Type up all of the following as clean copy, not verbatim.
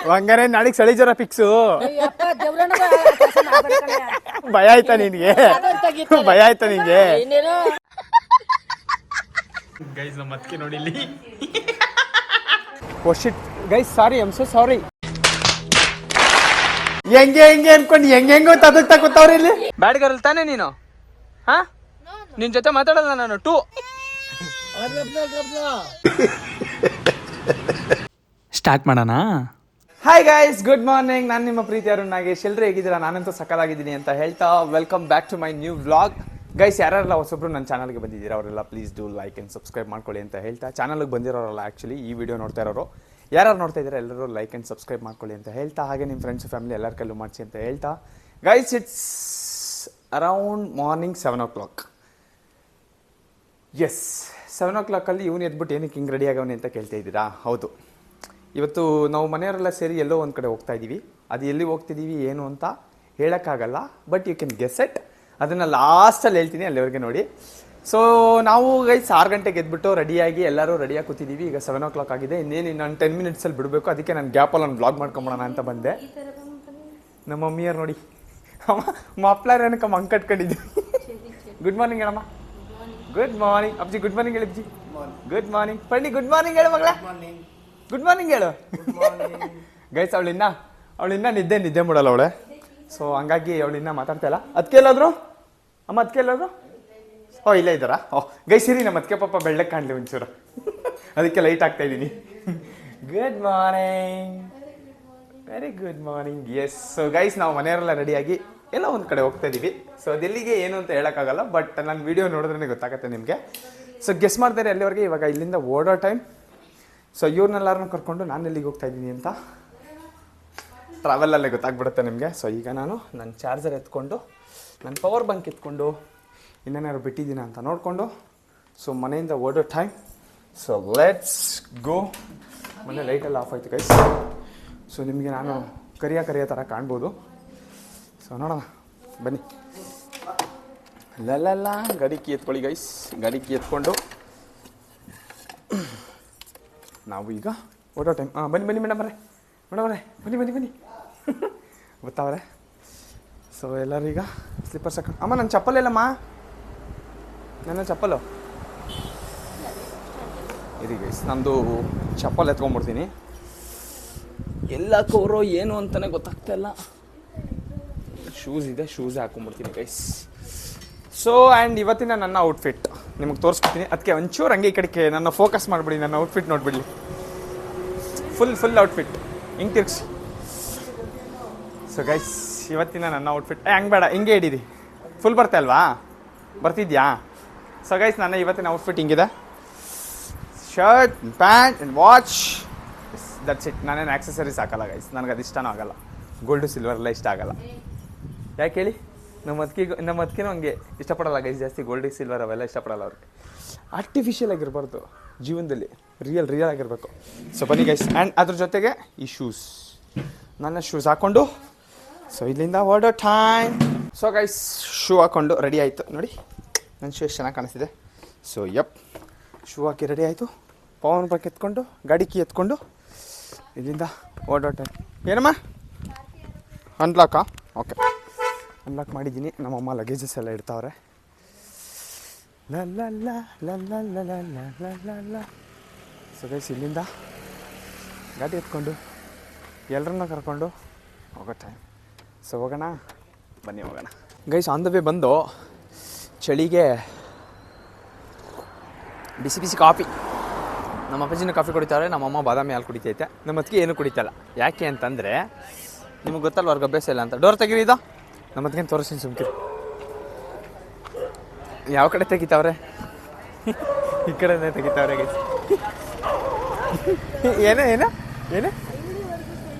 ಹಂಗಾರೆ ನಾಳೆಗೆ ಚಳಿ ಜ್ವರ ಫಿಕ್ಸು. ಭಯ ಆಯ್ತಾ ನಿನ್ಗೆ? ಭಯ ಆಯ್ತಾ ನಿನ್ಗೆ? ಗೈಸ್ ನಮ್ಮ ಅದಕ್ಕೆ ನೋಡಿ ಇಲ್ಲಿ. Oh shit guys, sorry, I am so sorry. ಹೆಂಗೆ ಅನ್ಕೊಂಡು ಹೆಂಗೆಂಗೋ ತದಕ್ತಾ ಕೂತವ್ರಿ ಇಲ್ಲಿ. ಬ್ಯಾಡ್ ಗರ್ಲ್ ತಾನೇ ನೀನು? ಹಾ, ನಿನ್ ಜೊತೆ ಮಾತಾಡಲ್ಲ ನಾನು. ಟೂ ಸ್ಟಾರ್ಟ್ ಮಾಡೋಣ. Hi guys, good morning. ನಾನು ನಿಮ್ಮ ಪ್ರೀತಿ ಅರುಣ್ ನಾಗೇಶ್. ಎಲ್ಲರೂ ಹೇಗಿದ್ದೀರಾ? ನಾನಂತೂ ಸಕ್ಕತ್ತಾಗಿದ್ದೀನಿ ಅಂತ ಹೇಳ್ತಾ welcome back to my new vlog. Guys, ಯಾರೆಲ್ಲ ಹೊಸಬ್ರು ನನ್ನ ಚಾನಲ್ಗೆ ಬಂದಿದ್ದೀರಾ ಅವರೆಲ್ಲ please do like and subscribe ಮಾಡ್ಕೊಳ್ಳಿ ಅಂತ ಹೇಳ್ತಾ, ಚಾನಲ್ಗೆ ಬಂದಿರೋರಲ್ಲ ಆ್ಯಕ್ಚುಲಿ ಈ ವಿಡಿಯೋ ನೋಡ್ತಾ ಇರೋರು ಯಾರು ನೋಡ್ತಾ ಇದ್ದಾರೆ ಎಲ್ಲರೂ ಲೈಕ್ ಆ್ಯಂಡ್ ಸಬ್ಸ್ಕ್ರೈಬ್ ಮಾಡ್ಕೊಳ್ಳಿ ಅಂತ ಹೇಳ್ತಾ, ಹಾಗೆ ನಿಮ್ಮ ಫ್ರೆಂಡ್ಸ್ ಫ್ಯಾಮಿಲಿ ಎಲ್ಲರ ಕೈಲೂ ಮಾಡಿಸಿ ಅಂತ ಹೇಳ್ತಾ, guys it's around morning 7 o'clock. Yes, 7 o'clock ಇವನು ಎದ್ಬಿಟ್ಟು ಏನಕ್ಕೆ ಹಿಂಗೆ ರೆಡಿ ಆಗವನೆ ಅಂತ ಕೇಳ್ತಾ ಇದ್ದೀರಾ? ಹೌದು, ಇವತ್ತು ನಾವು ಮನೆಯವರೆಲ್ಲ ಸೇರಿ ಎಲ್ಲೋ ಒಂದು ಕಡೆ ಹೋಗ್ತಾ ಇದ್ದೀವಿ. ಅದು ಎಲ್ಲಿ ಹೋಗ್ತಿದ್ದೀವಿ ಏನು ಅಂತ ಹೇಳೋಕ್ಕಾಗಲ್ಲ, but you can guess it. ಅದನ್ನು ಲಾಸ್ಟಲ್ಲಿ ಹೇಳ್ತೀನಿ, ಅಲ್ಲಿವರೆಗೆ ನೋಡಿ. ಸೊ ನಾವು ಗೈಸ್ 6 ಗಂಟೆಗೆ ಎದ್ಬಿಟ್ಟು ರೆಡಿಯಾಗಿ ಎಲ್ಲರೂ ರೆಡಿಯಾಗಿ ಕೂತಿದ್ದೀವಿ. ಈಗ 7 o'clock ಆಗಿದೆ. ಇನ್ನೇನು ನಾನು 10 minutes ಬಿಡಬೇಕು. ಅದಕ್ಕೆ ನಾನು ಗ್ಯಾಪಲ್ಲಿ ಒಂದು ವ್ಲಾಗ್ ಮಾಡ್ಕೊಂಬೋಣ ಅಂತ ಬಂದೆ. ನಮ್ಮ ಮಮ್ಮಿಯರು ನೋಡಿ, ಅಮ್ಮ ಮಪ್ಲಾರ ಏನಕ್ಕೆ ಮಂಗ್ ಕಟ್ಕೊಂಡಿದ್ದೀವಿ. ಗುಡ್ ಮಾರ್ನಿಂಗ್ ಹೇಳಮ್ಮ. ಗುಡ್ ಮಾರ್ನಿಂಗ್ ಅಪ್ಜಿ. ಗುಡ್ ಮಾರ್ನಿಂಗ್ ಹೇಳಿ ಅಪ್ಜಿ. ಗುಡ್ ಮಾರ್ನಿಂಗ್ ಪಂಡಿ. ಗುಡ್ ಮಾರ್ನಿಂಗ್ ಹೇಳು ಮಗಳ. ಗುಡ್ ಮಾರ್ನಿಂಗ್ ಹೇಳು. ಗೈಸ್ ಅವಳಿನ್ನ ನಿದ್ದೆ ಮಾಡಲ್ಲ ಅವಳೆ. ಸೊ ಹಂಗಾಗಿ ಅವಳಿನ್ನ ಮಾತಾಡ್ತಾ ಇಲ್ಲ. ಅದಕ್ಕೆ ಎಲ್ಲಾದ್ರು ಅಮ್ಮ, ಅದಕ್ಕೆ ಎಲ್ಲಾದ್ರು ಓ ಇಲ್ಲೇ ಇದ್ದಾರಾ? ಓಹ್ ಗೈಸ್, ಇರಿ, ನಮ್ಮ ಅದಕ್ಕೆ ಪಾಪ ಬೆಳ್ಳಕ್ಕೆ ಕಾಣಲಿ ಒಂಚೂರು, ಅದಕ್ಕೆ ಲೈಟ್ ಆಗ್ತಾ ಇದ್ದೀನಿ. Good morning, very good morning. Yes, so guys ನಾವು ಮನೆಯವರೆಲ್ಲ ರೆಡಿಯಾಗಿ ಎಲ್ಲ ಒಂದು ಕಡೆ ಹೋಗ್ತಾ ಇದ್ದೀವಿ. ಸೊ ಅದೆಲ್ಲಿಗೆ ಏನು ಅಂತ ಹೇಳೋಕ್ಕಾಗಲ್ಲ, ಬಟ್ ನನ್ನ ವೀಡಿಯೋ ನೋಡಿದ್ರೆ ಗೊತ್ತಾಗುತ್ತೆ ನಿಮಗೆ. ಸೊ ಗೆಸ್ ಮಾಡ್ತಾರೆ ಎಲ್ಲಿವರೆಗೆ. ಇವಾಗ ಇಲ್ಲಿಂದ ಓಡೋ ಟೈಮ್. ಸೊ ಇವ್ರನ್ನೆಲ್ಲರನ್ನೂ ಕರ್ಕೊಂಡು ನಾನು ಎಲ್ಲಿಗೆ ಹೋಗ್ತಾ ಇದ್ದೀನಿ ಅಂತ ಟ್ರಾವೆಲಲ್ಲೇ ಗೊತ್ತಾಗ್ಬಿಡುತ್ತೆ ನಿಮಗೆ. ಸೊ ಈಗ ನಾನು ನನ್ನ ಚಾರ್ಜರ್ ಎತ್ಕೊಂಡು, ನನ್ನ ಪವರ್ ಬ್ಯಾಂಕ್ ಎತ್ಕೊಂಡು, ಇನ್ನೇನಾದ್ರು ಬಿಟ್ಟಿದ್ದೀನ ಅಂತ ನೋಡಿಕೊಂಡು, ಸೊ ಮನೆಯಿಂದ ಓಡೋ ಟೈಮ್. So let's go. ಮನೆ ಲೈಟೆಲ್ಲ ಆಫ್ ಆಯ್ತು ಗೈಸ್. ಸೊ ನಿಮಗೆ ನಾನು ಕರಿಯ ಥರ ಕಾಣ್ಬೋದು. ಸೊ ನೋಡೋಣ ಬನ್ನಿ. ಲಲ್ಲ ಗಾಡಿ ಕೀ ಎತ್ಕೊಳ್ಳಿ ಗೈಸ್. ಗಾಡಿ ಕೀ ಎತ್ಕೊಂಡು ನಾವು ಈಗ ಓಡೋ ಟೈಮ್. ಬನ್ನಿ ಮೇಡಮ್ರೆ ಬನ್ನಿ ಗೊತ್ತಾವ್ರೆ. ಸೊ ಎಲ್ಲರೂ ಈಗ ಸ್ಲಿಪ್ಪರ್ಸ್ ಹಾಕೊಂಡು. ಅಮ್ಮ ನನ್ನ ಚಪ್ಪಲ್ ಎಲ್ಲಮ್ಮ? ನನ್ನ ಚಪ್ಪಲು ಇರಿ ಗೈಸ್, ನಂದು ಚಪ್ಪಲ್ ಎತ್ಕೊಂಡ್ಬಿಡ್ತೀನಿ. ಎಲ್ಲ ಕೋರೋ ಏನು ಅಂತಲೇ ಗೊತ್ತಾಗ್ತಾ ಇಲ್ಲ. ಶೂಸ್ ಇದೆ, ಶೂಸ್ ಹಾಕೊಂಡ್ಬಿಡ್ತೀನಿ ಗೈಸ್. ಸೊ ಆ್ಯಂಡ್ ಇವತ್ತಿನ ನನ್ನ ಔಟ್ಫಿಟ್ ನಿಮಗೆ ತೋರಿಸ್ಬಿಡ್ತೀನಿ. ಅದಕ್ಕೆ ಒಂಚೂರು ಹಂಗೆ ಈ ಕಡೆಗೆ ನನ್ನ ಫೋಕಸ್ ಮಾಡಿಬಿಡಿ. ನನ್ನ ಔಟ್ಫಿಟ್ ನೋಡಿಬಿಡ್ಲಿ. ಫುಲ್ ಔಟ್ಫಿಟ್ ಹಿಂಗೆ ತಿರ್ಗಿಸಿ. ಸೊ ಗೈಸ್, ಇವತ್ತಿನ ನನ್ನ ಔಟ್ಫಿಟ್ ಹಂಗೆ ಬೇಡ, ಹಿಂಗೆ ಹಿಡೀರಿ. ಫುಲ್ ಬರ್ತಾ ಅಲ್ವಾ? ಬರ್ತಿದ್ಯಾ? ಸೊ ಗೈಸ್, ನನ್ನ ಇವತ್ತಿನ ಔಟ್ಫಿಟ್ ಹಿಂಗಿದೆ. Shirt, pant and watch, that's it. ನಾನೇನು ಆಕ್ಸೆಸರೀಸ್ ಹಾಕಲ್ಲ ಗೈಸ್, ನನಗೆ ಅದು ಇಷ್ಟನೂ ಆಗಲ್ಲ. ಗೋಲ್ಡು ಸಿಲ್ವರ್ ಎಲ್ಲ ಇಷ್ಟ ಆಗಲ್ಲ. ಯಾಕೆ ಹೇಳಿ? ನಮ್ಮ ಅದಕ್ಕಿನೂ ಹಂಗೆ ಇಷ್ಟಪಡಲ್ಲ ಗೈಸ್, ಜಾಸ್ತಿ ಗೋಲ್ಡು ಸಿಲ್ವರ್ ಅವೆಲ್ಲ ಇಷ್ಟಪಡಲ್ಲ ಅವ್ರಿಗೆ. ಆರ್ಟಿಫಿಷಿಯಲ್ ಆಗಿರಬಾರ್ದು ಜೀವನದಲ್ಲಿ, ರಿಯಲ್ ಆಗಿರಬೇಕು. ಸೊ ಬನ್ನಿ ಗೈಸ್. ಆ್ಯಂಡ್ ಅದ್ರ ಜೊತೆಗೆ ಈ ಶೂಸ್, ನನ್ನ ಶೂಸ್ ಹಾಕ್ಕೊಂಡು ಸೊ ಇಲ್ಲಿಂದ ಓಡೋ ಟೈಮ್. ಸೊ ಗೈಸ್, ಶೂ ಹಾಕ್ಕೊಂಡು ರೆಡಿ ಆಯಿತು ನೋಡಿ. ನನ್ನ ಶೂ ಎಷ್ಟು ಚೆನ್ನಾಗಿ ಕಾಣಿಸ್ತಿದೆ. ಸೊ ಶೂ ಹಾಕಿ ರೆಡಿ ಆಯಿತು. ಪವನ್ ಬ್ರೇಕ್ ಎತ್ಕೊಂಡು, ಗಾಡಿ ಕೀ ಎತ್ಕೊಂಡು ಇಲ್ಲಿಂದ ಓಡೋ ಟೈಮ್. ಏನಮ್ಮ? ಅನ್ಲಾಕಾ? ಓಕೆ, ಅನ್ಲಾಕ್ ಮಾಡಿದ್ದೀನಿ. ನಮ್ಮಮ್ಮ ಲಗೇಜಸ್ ಎಲ್ಲ ಇಡ್ತಾವ್ರೆ. ಸೊ ಗೈಸ್, ಇಲ್ಲಿಂದ ಗಾಡಿ ಎತ್ಕೊಂಡು ಎಲ್ಲರನ್ನ ಕರ್ಕೊಂಡು ಹೋಗೋ ಟೈಮ್. ಸೊ ಹೋಗೋಣ ಬನ್ನಿ, ಹೋಗೋಣ ಗೈಸ್. ಆನ್ ದ ವೇ ಬಂದು ಚಳಿಗೆ ಬಿಸಿ ಕಾಫಿ. ನಮ್ಮ ಅಪ್ಪಾಜಿನ ಕಾಫಿ ಕುಡಿತಾರೆ, ನಮ್ಮಮ್ಮ ಬಾದಾಮಿ ಹಾಲು ಕುಡಿತೈತೆ. ನಮ್ಮ ಅತ್ತಿಗೆ ಏನು ಕುಡಿತಲ್ಲ. ಯಾಕೆ ಅಂತಂದರೆ ನಿಮಗೆ ಗೊತ್ತಲ್ಲ, ಅವ್ರಿಗೆ ಅಭ್ಯಾಸ ಇಲ್ಲ ಅಂತ. ಡೋರ್ ತೆಗೀರಿ. ಇದು ನಮ್ಮ ಅತ್ತಿಗೆ ತೋರಿಸ್ತೀನಿ, ಸುಮ್ಕಿರಿ. ಯಾವ ಕಡೆ ತೆಗಿತಾವ್ರೆ? ಈ ಕಡೆನೇ ತೆಗಿತಾವ್ರೆ ಗೈಸ್. ಏನೇ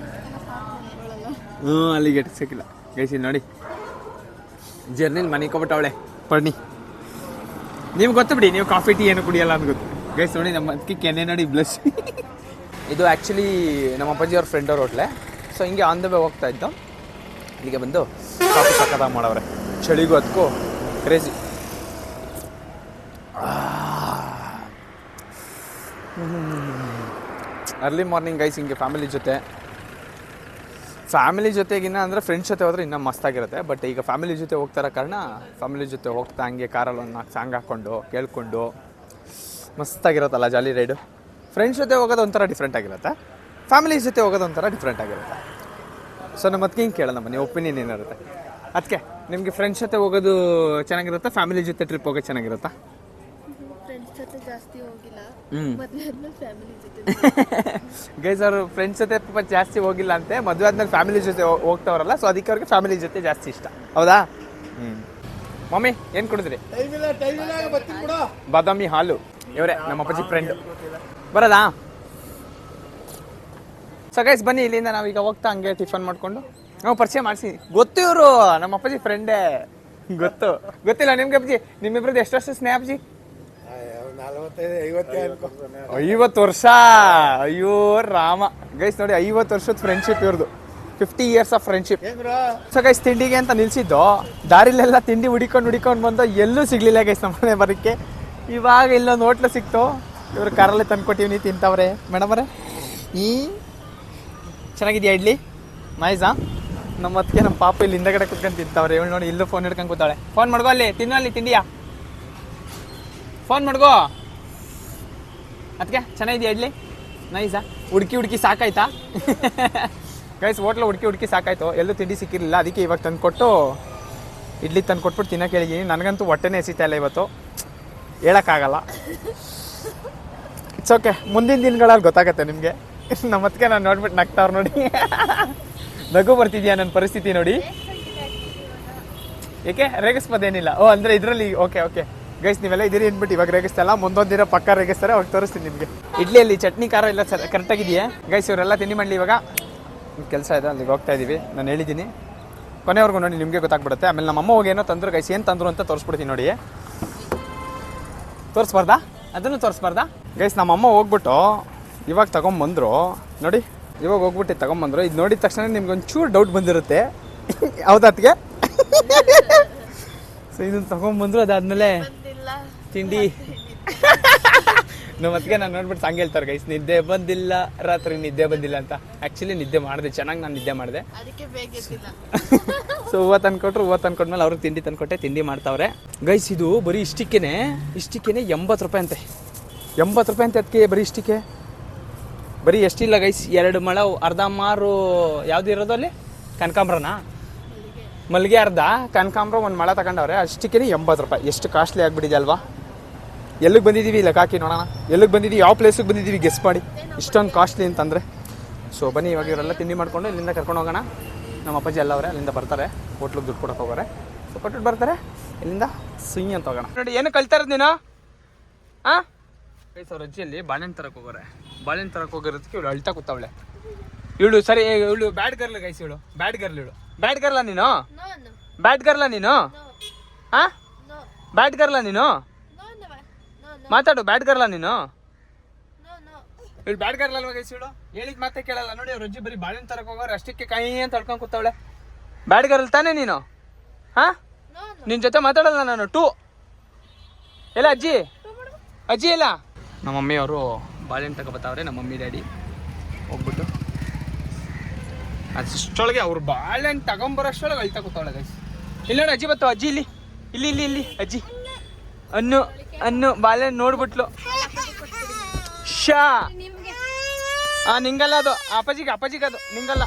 ಅಲ್ಲಿಗೆ ಸಿಕ್ಕಿಲ್ಲ ಗೈಸ್. ಇಲ್ಲಿ ನೋಡಿ, ಜರ್ನಿಲಿ ಮನಿಕೊಬಿಟ್ಟವಳೆ ಪಡ್ನಿ. ನೀವು ಗೊತ್ತು ಬಿಡಿ, ನೀವು ಕಾಫಿ ಟೀ ಏನು ಕುಡಿಯಲ್ಲ ಅಂತ ಗೊತ್ತು ಗೈಸ್. ನೋಡಿ ನಮ್ಮ ಅದಕ್ಕೆ ಕೆನೆ ನೋಡಿ ಬ್ಲಶ್. ಇದು ಆ್ಯಕ್ಚುಲಿ ನಮ್ಮ ಅಪ್ಪಾಜಿ ಅವ್ರ ಫ್ರೆಂಡ್ ಅವ್ರ ಹೋಟ್ಲೆ. ಸೊ ಹಿಂಗೆ ಆನ್ ದ ವೇ ಹೋಗ್ತಾ ಇದ್ದು, ಇಲ್ಲಿಗೆ ಬಂದು ಕಾಫಿ ಸಕ್ಕತ್ತಾಗಿ ಮಾಡವ್ರೆ. ಚಳಿಗೂ ಅದಕ್ಕೂ ಕ್ರೇಜಿ. ಅರ್ಲಿ ಮಾರ್ನಿಂಗ್ ಗೈಸ್, ಹಿಂಗೆ ಫ್ಯಾಮಿಲಿ ಜೊತೆ ಫ್ಯಾಮಿಲಿ ಜೊತೆಗಿನ್ನ ಅಂದರೆ ಫ್ರೆಂಡ್ಸ್ ಜೊತೆ ಹೋದರೆ ಇನ್ನೂ ಮಸ್ತಾಗಿರುತ್ತೆ. ಬಟ್ ಈಗ ಫ್ಯಾಮಿಲಿ ಜೊತೆ ಹೋಗ್ತಾರ ಕಾರಣ ಫ್ಯಾಮಿಲಿ ಜೊತೆ ಹೋಗ್ತಾ ಹಂಗೆ ಕಾರಲ್ಲಿ ಒಂದು 4 ಸಾಂಗ್ ಹಾಕ್ಕೊಂಡು ಕೇಳ್ಕೊಂಡು ಮಸ್ತಾಗಿರುತ್ತಲ್ಲ ಜಾಲಿ ರೈಡು. ಫ್ರೆಂಡ್ಸ್ ಜೊತೆ ಹೋಗೋದು ಒಂಥರ ಡಿಫ್ರೆಂಟ್ ಆಗಿರುತ್ತೆ, ಫ್ಯಾಮಿಲಿ ಜೊತೆ ಹೋಗೋದು ಒಂಥರ ಡಿಫ್ರೆಂಟ್ ಆಗಿರುತ್ತೆ. ಸೊ ನಮ್ಮ ಅದಕ್ಕೆ ಹಿಂಗೆ ಕೇಳೋಣ, ನಿಮ್ಮ ಒಪಿನಿಯನ್ ಏನಿರುತ್ತೆ ಅದಕ್ಕೆ? ನಿಮಗೆ ಫ್ರೆಂಡ್ಸ್ ಜೊತೆ ಹೋಗೋದು ಚೆನ್ನಾಗಿರುತ್ತಾ, ಫ್ಯಾಮಿಲಿ ಜೊತೆ ಟ್ರಿಪ್ ಹೋಗೋದು ಚೆನ್ನಾಗಿರುತ್ತಾ? ಫ್ರೆಂಡ್ಸ್ ಜೊತೆ ಜಾಸ್ತಿ ಹೋಗಿಲ್ಲ, ಮದುವೆ ಆದ್ಮೇಲೆ ಫ್ಯಾಮಿಲಿ ಜೊತೆ. ಗೈಸ್ ಅವರು ಫ್ರೆಂಡ್ಸ್ ಜೊತೆ ಪಾಪ ಜಾಸ್ತಿ ಹೋಗಿಲ್ಲ ಅಂತೆ, ಮದುವೆ ಆದ್ಮೇಲೆ ಫ್ಯಾಮಿಲಿ ಜೊತೆ ಹೋಗ್ತಾವ್ರಲ್ಲ, ಸೊ ಅದಕ್ಕೆ ಅವ್ರಿಗೆ ಫ್ಯಾಮಿಲಿ ಜೊತೆ ಜಾಸ್ತಿ ಇಷ್ಟ. ಹೌದಾ? ಮಮ್ಮಿ ಏನು ಕುಡಿದ್ರಿ? ಬಾದಾಮಿ ಹಾಲು. ಇವರೇ ನಮ್ಮ ಅಪ್ಪಾಜಿ ಫ್ರೆಂಡ್. ಬರೋದಾ? ಸೊ ಗೈಸ್ ಬನ್ನಿ, ಇಲ್ಲಿಂದ ನಾವೀಗ ಹೋಗ್ತಾ ಹಂಗೆ ಟಿಫನ್ ಮಾಡಿಕೊಂಡು ನಾವು ಪರಿಚಯ ಮಾಡಿಸಿ. ಗೊತ್ತು ಇವರು ನಮ್ಮ ಅಪ್ಪಾಜಿ ಫ್ರೆಂಡೇ. ಗೊತ್ತಿಲ್ಲ ನಿಮ್ಗೆ ಅಪ್ಪಾಜಿ? ನಿಮ್ಮಿಬ್ರದ್ದು ಎಷ್ಟು ವರ್ಷ ಸ್ನೇಹ ಅಪ್ಪಾಜಿ? 50 ವರ್ಷ. ಅಯ್ಯೋ ರಾಮ. ಗೈಸ್ ನೋಡಿ 50 ವರ್ಷದ ಫ್ರೆಂಡ್ಶಿಪ್ ಇವ್ರದ್ದು. 50 years of friendship. So guys ತಿಂಡಿಗೆ ಅಂತ ನಿಲ್ಸಿದ್ದು, ದಾರಿಲೆಲ್ಲ ತಿಂಡಿ ಹುಡಿಕೊಂಡು ಬಂದು ಎಲ್ಲೂ ಸಿಗ್ಲಿಲ್ಲ ಗೈಸ್ ನಮ್ಮನೆ ಬರೋಕ್ಕೆ. ಇವಾಗ ಇಲ್ಲೊಂದು ಹೋಟ್ಲು ಸಿಕ್ತು, ಇವ್ರು ಕಾರಲ್ಲೇ ತಂದ್ಕೊಟ್ಟಿವ್ನಿ, ತಿಂತವ್ರೆ ಮೇಡಮರೇ. ಚೆನ್ನಾಗಿದೆಯಾ ಇಡ್ಲಿ? ನೈಸಾ? ನಮ್ಮ ಅದಕ್ಕೆ ನಮ್ಮ ಪಾಪ ಇಲ್ಲಿ ಹಿಂದಗಡೆ ಕುತ್ಕೊಂಡು ತಿಂತವ್ರೆ. ಇವಳು ನೋಡಿ ಇಲ್ಲೂ ಫೋನ್ ಹಿಡ್ಕೊಂಡು ಕೂತಾಳೆ. ಫೋನ್ ಮಾಡ್ಕೋ, ಅಲ್ಲಿ ತಿನ್ನು, ಅಲ್ಲಿ ತಿಂಡಿಯಾ? ಫೋನ್ ಮಾಡ್ಕೋ. ಅದಕ್ಕೆ ಚೆನ್ನಾಗಿದೆಯಾ ಇಡ್ಲಿ? ನೈಸಾ? ಹುಡುಕಿ ಸಾಕಾಯ್ತಾ? ಗೈಸ್ ಹೋಟ್ಲು ಹುಡುಕಿ ಸಾಕಾಯ್ತು, ಎಲ್ಲೂ ತಿಂಡಿ ಸಿಕ್ಕಿರಲಿಲ್ಲ. ಅದಕ್ಕೆ ಇವಾಗ ತಂದುಕೊಟ್ಟು ಇಡ್ಲಿ ತಂದುಕೊಟ್ಬಿಟ್ಟು ತಿನ್ನೋಕೆ ಹೇಳಿದ್ದೀನಿ. ನನಗಂತೂ ಹೊಟ್ಟೆನೇ ಎಸಿತಾ ಇಲ್ಲ ಇವತ್ತು, ಹೇಳೋಕ್ಕಾಗಲ್ಲ. ಇಟ್ಸ್ ಓಕೆ, ಮುಂದಿನ ದಿನಗಳಲ್ಲಿ ಗೊತ್ತಾಗತ್ತೆ ನಿಮಗೆ. ನಮ್ಮತ್ತಿಗೆ ನಾನು ನೋಡ್ಬಿಟ್ಟು ನಗ್ತಾವ್ರು ನೋಡಿ. ನಗು ಬರ್ತಿದ್ಯಾ ನನ್ನ ಪರಿಸ್ಥಿತಿ ನೋಡಿ? ಏಕೆ ರೇಗಿಸ್ಬೋದೇನಿಲ್ಲ? ಓ ಅಂದರೆ ಇದರಲ್ಲಿ ಓಕೆ ಗೈಸ್ ನೀವೆಲ್ಲ ಇದೀರಿ ಅಂದ್ಬಿಟ್ಟು ಇವಾಗ ರೇಗಿಸ್ತಲ್ಲ, ಮುಂದೊಂದು ದಿನ ಪಕ್ಕ ರೇಗಿಸ್ತಾರೆ, ಅವಾಗ ತೋರಿಸ್ತೀನಿ ನಿಮಗೆ. ಇಡ್ಲಿಯಲ್ಲಿ ಚಟ್ನಿ ಖಾರ ಎಲ್ಲ ಕರೆಕ್ಟಾಗಿದೆಯಾ ಗೈಸ್? ಇವರೆಲ್ಲ ತಿಂಡಿ ಮಾಡಲಿ. ಇವಾಗ ಕೆಲಸ ಇದೆ, ಅಲ್ಲಿಗೆ ಹೋಗ್ತಾ ಇದ್ದೀವಿ. ನಾನು ಹೇಳಿದ್ದೀನಿ, ಕೊನೆವರೆಗೂ ನೋಡಿ, ನಿಮಗೆ ಗೊತ್ತಾಗ್ಬಿಡುತ್ತೆ. ಆಮೇಲೆ ನಮ್ಮ ಅಮ್ಮ ಹೋಗಿ ಏನೋ ತಂದರು ಗೈಸ್, ಏನು ತಂದರು ಅಂತ ತೋರಿಸ್ಬಿಡ್ತೀನಿ ನೋಡಿ. ತೋರಿಸ್ಬಾರ್ದಾ? ಅದನ್ನು ತೋರಿಸ್ಬಾರ್ದಾ ಗೈಸ್? ನಮ್ಮ ಅಮ್ಮ ಹೋಗ್ಬಿಟ್ಟು ಇವಾಗ ತಗೊಂಬಂದರು ನೋಡಿ, ಇವಾಗ ಹೋಗ್ಬಿಟ್ಟು ತಗೊಂಬಂದರು. ಇದು ನೋಡಿದ ತಕ್ಷಣ ನಿಮ್ಗೆ ಒಂಚೂರು ಡೌಟ್ ಬಂದಿರುತ್ತೆ, ಹೌದತ್ಗೆ? ಸೊ ಇದನ್ನು ತಗೊಂಬಂದರು, ಅದಾದಮೇಲೆ ತಿಂಡಿ. ನಮ್ಮ ಅದಕ್ಕೆ ನಾನು ನೋಡ್ಬಿಟ್ಟು ಸಾಂಗ್ ಹೇಳ್ತಾರೆ ಗೈಸ್, ನಿದ್ದೆ ಬಂದಿಲ್ಲ ರಾತ್ರಿ, ನಿದ್ದೆ ಬಂದಿಲ್ಲ ಅಂತ. ಆ್ಯಕ್ಚುಲಿ ನಿದ್ದೆ ಮಾಡಿದೆ, ಚೆನ್ನಾಗಿ ನಾನು ನಿದ್ದೆ ಮಾಡಿದೆ. ಸೊ ಹೂವು ತಂದ್ಕೊಟ್ಮೇಲೆ ಅವ್ರಿಗೆ ತಿಂಡಿ ತಂದ್ಕೊಟ್ಟೆ, ತಿಂಡಿ ಮಾಡ್ತಾವ್ರೆ ಗೈಸ್. ಇದು ಬರೀ ಇಷ್ಟಕ್ಕೇನೆ 80 ರೂಪಾಯಿ ಅಂತೆ. 80 ರೂಪಾಯಿ ಅಂತೆ ಅದಕ್ಕೆ, ಬರೀ ಇಷ್ಟಕ್ಕೆ. ಬರೀ ಎಷ್ಟಿಲ್ಲ ಗೈಸ್, 2 ಮೊಳ ಅರ್ಧ ಮಾರು. ಯಾವ್ದು ಇರೋದು ಅಲ್ಲಿ? ಕನಕಾಂಬ್ರನಾ? ಮಲ್ಲಿಗೆ ಅರ್ಧ, ಕನಕಾಂಬ್ರ 1 ಮೊಳ ತಗೊಂಡವ್ರೆ. ಅಷ್ಟಕ್ಕೇ 80 ರೂಪಾಯಿ. ಎಷ್ಟು ಕಾಸ್ಟ್ಲಿ ಆಗಿಬಿಟ್ಟಿದೆ ಅಲ್ವಾ? ಎಲ್ಲಿಗೆ ಬಂದಿದ್ದೀವಿ ಇಲ್ಲ ಹಾಕಿ ನೋಡೋಣ, ಎಲ್ಲಿಗೆ ಬಂದಿದ್ದೀವಿ, ಯಾವ ಪ್ಲೇಸಿಗೆ ಬಂದಿದ್ದೀವಿ ಗೆಸ್ ಮಾಡಿ, ಇಷ್ಟೊಂದು ಕಾಸ್ಟ್ಲಿ ಅಂತಂದರೆ. ಸೊ ಬನ್ನಿ ಇವಾಗ ಇವರೆಲ್ಲ ತಿಂಡಿ ಮಾಡ್ಕೊಂಡು ಇಲ್ಲಿಂದ ಕರ್ಕೊಂಡು ಹೋಗೋಣ. ನಮ್ಮ ಅಪ್ಪಾಜಿ ಎಲ್ಲ ಅವರೇ ಅಲ್ಲಿಂದ ಬರ್ತಾರೆ, ಹೋಟ್ಲಿಗೆ ದುಡ್ಡು ಕೊಡೋಕೆ ಹೋಗೋರೆ. ಸೊ ಕೊಟ್ಟು ಬರ್ತಾರೆ, ಇಲ್ಲಿಂದ ಸುಯಿ ಅಂತ ಹೋಗೋಣ. ನೋಡಿ ಏನು ಕಳ್ತಾ ಇರೋದು ನೀನು? ಹಾಂ ಗೈಸ್ ಅವ್ರ ಅಜ್ಜಿಯಲ್ಲಿ ಬಾಳೆಹಣ್ಣು ತರಕ್ಕೆ ಹೋಗೋರೆ. ಬಾಳೆಹಣ್ಣು ತರಕ್ಕೆ ಹೋಗಿರೋದಕ್ಕೆ ಇವಳು ಅಳ್ತಾ ಕೂತವಳೆ. ಇವಳು ಸರಿ, ಇವಳು ಬ್ಯಾಡ್ ಗರ್ಲ್ ಗೈಸ್. ಇವಳು ಬ್ಯಾಡ್ ಗರ್ಲ ನೀನು? ಬ್ಯಾಡ್ ಗರ್ಲ ನೀನು? ಹಾಂ ಬ್ಯಾಡ್ ಗರ್ಲ ನೀನು? ಮಾತಾಡು, ಬ್ಯಾಡ್ ಗರ್ಲ ನೀನು? ಇವಳು ಬ್ಯಾಡ್ ಗರ್ಲ್ ಅಲ್ವಾ ಗೈಸ್? ಇವಳು ಹೇಳಿದ ಮಾತೇ ಕೇಳಲ್ಲ ನೋಡಿ. ಅವ್ರ ಅಜ್ಜಿ ಬರೀ ಬಾಳೆಹಣ್ಣು ತರಕ್ಕೆ ಹೋಗೋರು, ಅಷ್ಟಕ್ಕೆ ಕೈ ಅಂತ ಹೇಳ್ಕೊಂಡು ಕೂತವಳೆ. ಬ್ಯಾಡ್ ಗರ್ಲ್ ತಾನೇ ನೀನು? ಹಾಂ ನಿನ್ನ ಜೊತೆ ಮಾತಾಡಲ್ಲ ನಾನು. 2 ಎಲ್ಲ ಅಜ್ಜಿ ಇಲ್ಲ. ನಮ್ಮ ಮಮ್ಮಿಯವರು ಬಾಳೆಹಣ್ಣು ತಗೊಬತ್ತವ್ರೆ, ನಮ್ಮ ಮಮ್ಮಿ ಡ್ಯಾಡಿ ಹೋಗ್ಬಿಟ್ಟು ಅಷ್ಟೊಳಗೆ ಅವ್ರು ಬಾಳೆಹಣ್ಣು ತಗೊಂಬರೋಷ್ಟೊಳಗೆ ಅಳ್ತಾ ಕೂತವಳೆ ಗೈಸ್. ಇಲ್ಲಿ ನೋಡಿ ಅಜ್ಜಿ ಬತ್ತಾವ, ಅಜ್ಜಿ ಇಲ್ಲಿ ಅಜ್ಜಿ ಅನ್ನು ಬಾಳೆಹಣ್ಣು ನೋಡ್ಬಿಟ್ಲು. ಶಾ ನಿಂಗಲ್ಲ ಅದು, ಅಪ್ಪಾಜಿಗೆ ಅದು ನಿಂಗಲ್ಲ.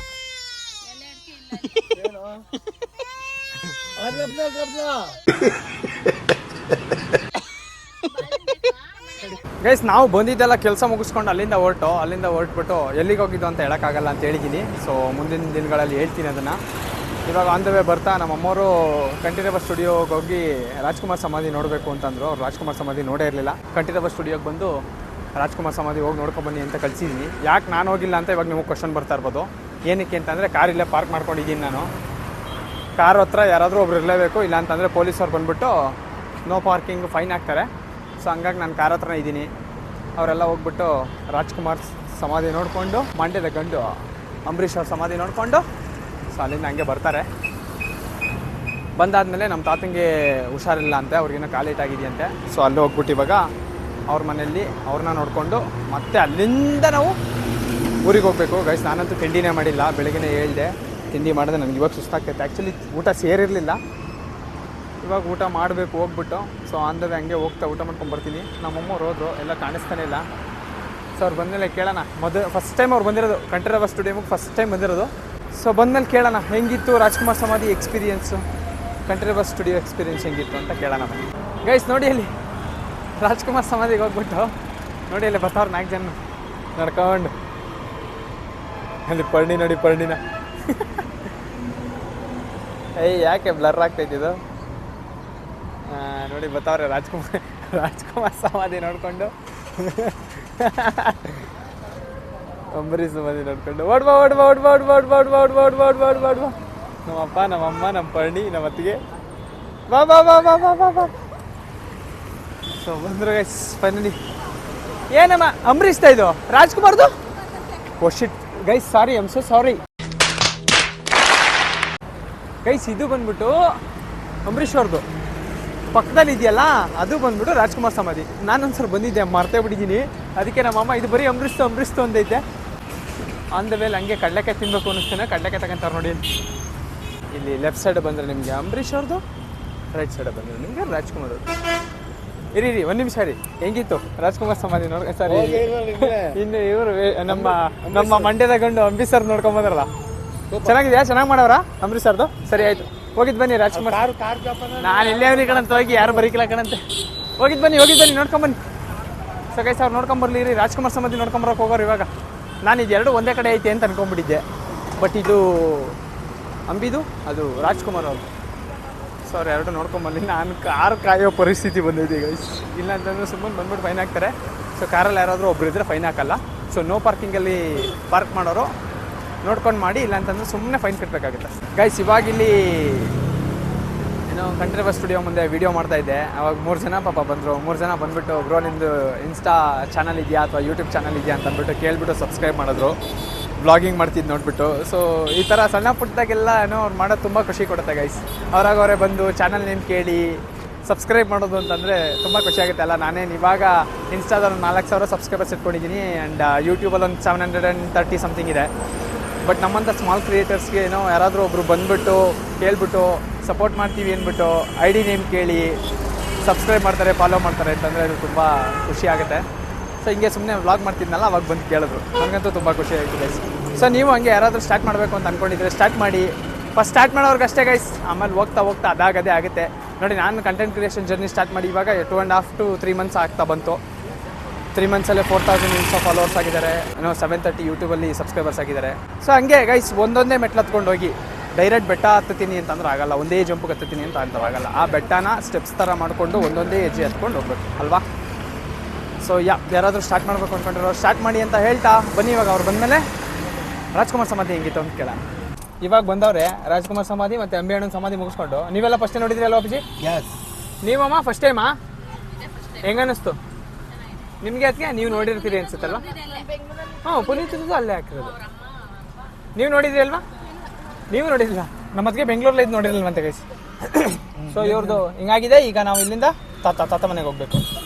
ಗೈಸ್ ನಾವು ಬಂದಿದ್ದೆಲ್ಲ ಕೆಲಸ ಮುಗಿಸ್ಕೊಂಡು ಅಲ್ಲಿಂದ ಹೊರಟ್ಬಿಟ್ಟು ಎಲ್ಲಿಗೆ ಹೋಗಿದ್ದು ಅಂತ ಹೇಳೋಕ್ಕಾಗಲ್ಲ ಅಂತ ಹೇಳಿದ್ದೀನಿ. ಸೊ ಮುಂದಿನ ದಿನಗಳಲ್ಲಿ ಹೇಳ್ತೀನಿ ಅದನ್ನು. ಇವಾಗ ಆನ್ ದ ವೇ ಬರ್ತಾ ನಮ್ಮ ಅಮ್ಮವರು ಕಂಠೀರವ ಸ್ಟುಡಿಯೋಗೆ ಹೋಗಿ ರಾಜ್ಕುಮಾರ್ ಸಮಾಧಿ ನೋಡಬೇಕು ಅಂತಂದರು. ಅವ್ರು ರಾಜ್ಕುಮಾರ್ ಸಮಾಧಿ ನೋಡೇ ಇರಲಿಲ್ಲ. ಕಂಠೀರವ ಸ್ಟುಡಿಯೋಗೆ ಬಂದು ರಾಜ್ಕುಮಾರ್ ಸಮಾಧಿ ಹೋಗಿ ನೋಡ್ಕೊಂಬನ್ನಿ ಅಂತ ಕಳಿಸಿದ್ದೀನಿ. ಯಾಕೆ ನಾನು ಹೋಗಿಲ್ಲ ಅಂತ ಇವಾಗ ನಿಮಗೆ ಕ್ವಶನ್ ಬರ್ತಾ ಇರ್ಬೋದು. ಏನಕ್ಕೆ ಅಂತಂದರೆ ಕಾರಿಲ್ಲೇ ಪಾರ್ಕ್ ಮಾಡ್ಕೊಂಡಿದ್ದೀನಿ ನಾನು. ಕಾರ್ ಹತ್ರ ಯಾರಾದರೂ ಒಬ್ರು ಇರಲೇಬೇಕು, ಇಲ್ಲ ಅಂತಂದರೆ ಪೊಲೀಸವ್ರು ಬಂದುಬಿಟ್ಟು ನೋ ಪಾರ್ಕಿಂಗ್ ಫೈನ್ ಹಾಕ್ತಾರೆ. ಸೊ ಹಂಗಾಗಿ ನಾನು ಕಾರ್ ಹತ್ರನೇ ಇದ್ದೀನಿ. ಅವರೆಲ್ಲ ಹೋಗ್ಬಿಟ್ಟು ರಾಜ್ಕುಮಾರ್ ಸಮಾಧಿ ನೋಡಿಕೊಂಡು, ಮಂಡ್ಯದ ಗಂಡು ಅಂಬರೀಷ್ ಅವ್ರ ಸಮಾಧಿ ನೋಡಿಕೊಂಡು ಸೊ ಅಲ್ಲಿಂದ ಹಂಗೆ ಬರ್ತಾರೆ. ಬಂದಾದಮೇಲೆ ನಮ್ಮ ತಾತಂಗೆ ಹುಷಾರಿಲ್ಲ ಅಂತೆ, ಅವ್ರಿಗೇನೋ ಕಾಲೇಟಾಗಿದೆಯಂತೆ. ಸೊ ಅಲ್ಲಿ ಹೋಗ್ಬಿಟ್ಟು ಇವಾಗ ಅವ್ರ ಮನೆಯಲ್ಲಿ ಅವ್ರನ್ನ ನೋಡಿಕೊಂಡು ಮತ್ತೆ ಅಲ್ಲಿಂದ ನಾವು ಊರಿಗೆ ಹೋಗಬೇಕು ಗೈಸ್. ನಾನಂತೂ ತಿಂಡಿನೇ ಮಾಡಿಲ್ಲ, ಬೆಳಗ್ಗೆ ಹೇಳಿದೆ ತಿಂಡಿ ಮಾಡಿದೆ. ನನಗೆ ಇವಾಗ ಸುಸ್ತಾಗ್ತೈತೆ. ಆ್ಯಕ್ಚುಲಿ ಊಟ ಸೇರಿರಲಿಲ್ಲ, ಇವಾಗ ಊಟ ಮಾಡಬೇಕು ಹೋಗ್ಬಿಟ್ಟು. ಸೊ ಆಂಧವೇ ಹಂಗೆ ಹೋಗ್ತಾ ಊಟ ಮಾಡ್ಕೊಂಡ್ಬರ್ತೀನಿ. ನಮ್ಮಮ್ಮವ್ರು ಹೋದ್ರು, ಎಲ್ಲ ಕಾಣಿಸ್ತಾನೆ ಇಲ್ಲ. ಸೊ ಅವ್ರು ಬಂದಮೇಲೆ ಕೇಳೋಣ. ಫಸ್ಟ್ ಟೈಮ್ ಅವ್ರು ಬಂದಿರೋದು ಕಂಠೀರವ ಸ್ಟುಡಿಯೋಗೆ, ಫಸ್ಟ್ ಟೈಮ್ ಬಂದಿರೋದು. ಸೊ ಬಂದಮೇಲೆ ಕೇಳೋಣ ಹೆಂಗಿತ್ತು ರಾಜ್ಕುಮಾರ್ ಸಮಾಧಿ ಎಕ್ಸ್ಪೀರಿಯೆನ್ಸು, ಕಂಠೀರವ ಸ್ಟುಡಿಯೋ ಎಕ್ಸ್ಪೀರಿಯೆನ್ಸ್ ಹೆಂಗಿತ್ತು ಅಂತ ಕೇಳೋಣ ಬನ್ನಿ. ಗೈಸ್ ನೋಡಿ ಅಲ್ಲಿ ರಾಜ್ಕುಮಾರ್ ಸಮಾಧಿಗೆ ಹೋಗ್ಬಿಟ್ಟು ನೋಡಿ ಅಲ್ಲಿ ಬರ್ತಾವ್ರು 4 ಜನ ನಡ್ಕೊಂಡು. ಅಲ್ಲಿ ಪರ್ಣಿ ನೋಡಿ, ಪರ್ಣಿನ ಏಯ್ ಯಾಕೆ ಬ್ಲರ್ ಆಗ್ತೈತಿದು. ನೋಡಿ ಬರ್ತಾವ್ರೆ ರಾಜ್ಕುಮಾರ್ ಸಮಾಧಿ ನೋಡಿಕೊಂಡು, ಅಂಬರೀಷ್ ಸಮಾಧಿ ನೋಡ್ಕೊಂಡು ಓಡ್ಬಾ ಓಡ್ಬಾ ಓಡ್ಬಾ ಓಡ್ಬಾ ಓಡ್ಬಾ ಓಡ್ಬಾ ಓಡ್ಬಾ ಓಡ್ಬಾ ಓಡ್ಬಾ ಓಡ್ಬಾ ಓಡ್ಬಾ. ನಮ್ಮಪ್ಪ, ನಮ್ಮಮ್ಮ, ನಮ್ಮ ಪರ್ಣಿ, ನಮ್ಮ ಅತ್ತಿಗೆ ಬಾ ಬಾ ಬಾ ಬಾ ಬಾ ಬಾ ಬಾ. ಸೊ ಬಂದ್ರು ಗೈಸ್ ಫೈನಲಿ. ಏನಮ್ಮ ಅಂಬರೀಷ್ದ ಇದು ರಾಜ್ಕುಮಾರ್ದು? Oh shit guys, sorry, I am so sorry guys. ಇದು ಬಂದ್ಬಿಟ್ಟು ಅಂಬರೀಷ್ ಅವ್ರದ್ದು ಪಕ್ಕದಲ್ಲಿ ಇದೆಯಲ್ಲ, ಅದು ಬಂದ್ಬಿಟ್ಟು ರಾಜ್ಕುಮಾರ್ ಸಮಾಧಿ. ನಾನೊಂದ್ಸಲ ಬಂದಿದ್ದೆ, ಮರ್ತೇ ಬಿಟ್ಟಿದ್ದೀನಿ. ಅದಕ್ಕೆ ನಮ್ಮಮ್ಮ ಇದು ಬರೀ ಅಂಬರೀಷ್ದು ಅಂದೈತೆ. ಆನ್ ದ ವೇಲ್ ಹಂಗೆ ಕಡಲೆಕಾಯಿ ತಿನ್ಬೇಕು ಅನ್ನಿಸ್ತೇನೆ, ಕಡಲೆಕಾಯಿ ತಗೊಂತಾರೆ ನೋಡಿ. ಇಲ್ಲಿ ಲೆಫ್ಟ್ ಸೈಡ್ ಬಂದರೆ ನಿಮಗೆ ಅಂಬರೀಷ್ ಅವ್ರದ್ದು, ರೈಟ್ ಸೈಡ್ ಬಂದರೆ ನಿಮಗೆ ರಾಜ್ಕುಮಾರ್ ಅವ್ರದ್ದು. ಇರಿ ಒಂದು ನಿಮಿಷ ರೀ, ಹೆಂಗಿತ್ತು ರಾಜ್ಕುಮಾರ್ ಸಮಾಧಿ ನೋಡಿ? ಸರಿ, ಇನ್ನು ಇವರು ನಮ್ಮ ಮಂಡ್ಯದ ಗಂಡು ಅಂಬರೀಷ್ ಸರ್ ನೋಡ್ಕೊಂಬಂದ್ರಲ್ಲ, ಚೆನ್ನಾಗಿದೆಯಾ? ಚೆನ್ನಾಗಿ ಮಾಡವ್ರ ಅಂಬರೀಷ್ ಸರ್ದು? ಸರಿ ಆಯ್ತು, ಹೋಗಿದ್ ಬನ್ನಿ ರಾಜ್ಕುಮಾರ್. ನಾನು ಎಲ್ಲೇ ಅವ್ರಿಗೆ ಕಣಂತ ಹೋಗಿ ಯಾರು ಬರೀಕಿಲ್ಲ ಕಣಂತೆ. ಹೋಗಿದ್ ಬನ್ನಿ ನೋಡ್ಕೊಂಬನ್ನಿ. ಸೊ ಗೈಸ್ ಅವ್ರು ನೋಡ್ಕೊಂಬರ್ಲಿ ರೀ, ರಾಜ್ಕುಮಾರ್ ಸಮಾಧಿ ನೋಡ್ಕೊಂಬರಕ್ಕೆ ಹೋಗೋರು ಇವಾಗ. ನಾನು ಇದೆರಡು ಒಂದೇ ಕಡೆ ಐತೆ ಅಂತ ಅನ್ಕೊಂಡ್ಬಿಟ್ಟಿದ್ದೆ, ಬಟ್ ಇದು ಅಂಬಿದು, ಅದು ರಾಜ್ಕುಮಾರ್ ಅವರು. ಸೊ ಅವ್ರು ಎರಡು ನೋಡ್ಕೊಂಬರ್ಲಿ. ನಾನು ಕಾರ್ ಕಾಯೋ ಪರಿಸ್ಥಿತಿ ಬಂದಿದೆ ಗೈಸ್. ಇಲ್ಲ ಅಂತಂದ್ರೆ ಸುಮ್ಮನೆ ಬಂದ್ಬಿಟ್ಟು ಫೈನ್ ಹಾಕ್ತಾರೆ. ಸೊ ಕಾರಲ್ಲಿ ಯಾರಾದರೂ ಒಬ್ರು ಇದ್ದರೆ ಫೈನ್ ಹಾಕಲ್ಲ. ಸೊ ನೋ ಪಾರ್ಕಿಂಗಲ್ಲಿ ಪಾರ್ಕ್ ಮಾಡೋರು ನೋಡ್ಕೊಂಡು ಮಾಡಿ, ಇಲ್ಲ ಅಂತಂದ್ರೆ ಸುಮ್ಮನೆ ಫೈನ್ ಕಟ್ಟಬೇಕಾಗುತ್ತೆ ಗೈಸ್. ಇವಾಗ ಇಲ್ಲಿ ಏನೋ ಕಂಠೀರವ ಸ್ಟುಡಿಯೋ ಮುಂದೆ ವೀಡಿಯೋ ಮಾಡ್ತಾ ಇದ್ದೆ. ಅವಾಗ 3 ಜನ ಪಾಪ ಬಂದರು. 3 ಜನ ಬಂದುಬಿಟ್ಟು ಬ್ರೋ ನಿಮ್ಮದು ಇನ್ಸ್ಟಾ ಚಾನಲ್ ಇದೆಯಾ ಅಥವಾ ಯೂಟ್ಯೂಬ್ ಚಾನಲ್ ಇದೆಯಾ ಅಂತ ಅಂದ್ಬಿಟ್ಟು ಕೇಳಿಬಿಟ್ಟು ಸಬ್ಸ್ಕ್ರೈಬ್ ಮಾಡಿದ್ರು. ವ್ಲಾಗಿಂಗ್ ಮಾಡ್ತಿದ್ದು ನೋಡಿಬಿಟ್ಟು. ಸೊ ಈ ಥರ ಸಣ್ಣ ಪುಟ್ಟದಾಗೆಲ್ಲ ಏನೋ ಅವ್ರು ಮಾಡೋದು ತುಂಬ ಖುಷಿ ಕೊಡುತ್ತೆ ಗೈಸ್. ಅವರೇ ಬಂದು ಚಾನಲ್ ನೇಮ್ ಕೇಳಿ ಸಬ್ಸ್ಕ್ರೈಬ್ ಮಾಡೋದು ಅಂತಂದರೆ ತುಂಬ ಖುಷಿಯಾಗುತ್ತೆ ಅಲ್ಲ. ನಾನೇನು ಇವಾಗ ಇನ್ಸ್ಟಾದಲ್ಲಿ 4,000 ಸಬ್ಸ್ಕ್ರೈಬರ್ಸ್ ಇಟ್ಕೊಂಡಿದ್ದೀನಿ, ಆ್ಯಂಡ್ ಯೂಟ್ಯೂಬಲ್ಲಿ ಒಂದು 730 ಸಮಥಿಂಗ್ ಇದೆ. ಬಟ್ ನಮ್ಮಂಥ ಸ್ಮಾಲ್ ಕ್ರಿಯೇಟರ್ಸ್ಗೆ ಏನೋ ಯಾರಾದರೂ ಒಬ್ಬರು ಬಂದುಬಿಟ್ಟು ಕೇಳ್ಬಿಟ್ಟು ಸಪೋರ್ಟ್ ಮಾಡ್ತೀವಿ ಅಂದ್ಬಿಟ್ಟು ID ನೇಮ್ ಕೇಳಿ ಸಬ್ಸ್ಕ್ರೈಬ್ ಮಾಡ್ತಾರೆ, ಫಾಲೋ ಮಾಡ್ತಾರೆ ಅಂತಂದರೆ ಅದು ತುಂಬ ಖುಷಿ ಆಗುತ್ತೆ. ಸೊ ಹಿಂಗೆ ಸುಮ್ಮನೆ ವ್ಲಾಗ್ ಮಾಡ್ತಿದ್ನಲ್ಲ, ಅವಾಗ ಬಂದು ಕೇಳಿದ್ರು. ನನಗಂತೂ ತುಂಬ ಖುಷಿ ಆಯಿತು ಗೈಸ್. ಸೊ ನೀವು ಹಂಗೆ ಯಾರಾದರೂ ಸ್ಟಾರ್ಟ್ ಮಾಡಬೇಕು ಅಂತ ಅಂದ್ಕೊಂಡಿದ್ರೆ ಸ್ಟಾರ್ಟ್ ಮಾಡಿ. ಫಸ್ಟ್ ಸ್ಟಾರ್ಟ್ ಮಾಡೋರ್ಗೆ ಅಷ್ಟೇ ಗೈಸ್, ಆಮೇಲೆ ಹೋಗ್ತಾ ಅದಾಗದೇ ಆಗುತ್ತೆ. ನೋಡಿ, ನಾನು ಕಂಟೆಂಟ್ ಕ್ರಿಯೇಷನ್ ಜರ್ನಿ ಸ್ಟಾರ್ಟ್ ಮಾಡಿ ಇವಾಗ 2.5 to 3 months ಆಗ್ತಾ ಬಂತು. 3 monthsಲ್ಲೇ 4,000 ಇನ್ಸ್ಟಾ ಫಾಲೋವರ್ಸ್ ಆಗಿದ್ದಾರೆ, ಏನೋ 730 ಯೂಟ್ಯೂಬಲ್ಲಿ ಸಬ್ಸ್ಕ್ರೈಬರ್ಸ್ ಆಗಿದ್ದಾರೆ. ಸೊ ಹಂಗೆ ಗೈಸ್ ಒಂದೊಂದೇ ಮೆಟ್ಲು ಹತ್ಕೊಂಡು ಹೋಗಿ ಡೈರೆಕ್ಟ್ ಬೆಟ್ಟ ಹತ್ತೀನಿ ಅಂತಂದ್ರೆ ಆಗಲ್ಲ, ಒಂದೇ ಜಂಪಿಗೆ ಹತ್ತೀನಿ ಅಂತ ಅಂದ್ರೆ ಆಗಲ್ಲ. ಆ ಬೆಟ್ಟನ ಸ್ಟೆಪ್ಸ್ ಥರ ಮಾಡಿಕೊಂಡು ಒಂದೊಂದೇ ಹೆಜ್ಜೆ ಹತ್ಕೊಂಡು ಹೋಗ್ಬೇಕು ಅಲ್ವಾ. ಸೊ ಯಾರಾದರೂ ಸ್ಟಾರ್ಟ್ ಮಾಡಬೇಕು ಅಂದ್ಕೊಂಡಿರೋ ಸ್ಟಾರ್ಟ್ ಮಾಡಿ ಅಂತ ಹೇಳ್ತಾ ಬನ್ನಿ. ಇವಾಗ ಅವ್ರು ಬಂದಮೇಲೆ ರಾಜ್ಕುಮಾರ್ ಸಮಾಧಿ ಹೆಂಗಿತ್ತು ಅಂತ ಕೇಳ. ಇವಾಗ ಬಂದವ್ರೆ ರಾಜ್ಕುಮಾರ್ ಸಮಾಧಿ ಮತ್ತು ಅಂಬಿ ಅಣ್ಣನ ಸಮಾಧಿ ಮುಗಿಸ್ಕೊಂಡು. ನೀವೆಲ್ಲ ಫಸ್ಟ್ ನೋಡಿದ್ರಿ ಅಲ್ವಾ ಅಪ್ಪಾಜಿ? ನೀವಮ್ಮ ಫಸ್ಟ್ ಟೈಮಾ? ಹೆಂಗನ್ನಿಸ್ತು ನಿಮಗೆ? ಅದಕ್ಕೆ ನೀವು ನೋಡಿರ್ತೀರಿ ಅನ್ಸುತ್ತಲ್ವಾ? ಪುನೀತ್ ಅಲ್ಲೇ ಹಾಕಿರೋದು. ನೀವು ನೋಡಿದ್ರಿ ಅಲ್ವಾ? ನೀವು ನೋಡಿಲ್ಲ? ನಮ್ಮ ಅದಕ್ಕೆ ಬೆಂಗಳೂರಲ್ಲಿ ಇದು ನೋಡಿರಲ್ವಂತೆ ಗೈಸ್. ಸೊ ಇವ್ರದ್ದು ಹಿಂಗಾಗಿದೆ. ಈಗ ನಾವು ಇಲ್ಲಿಂದ ತಾತ ಮನೆಗೆ ಹೋಗ್ಬೇಕು.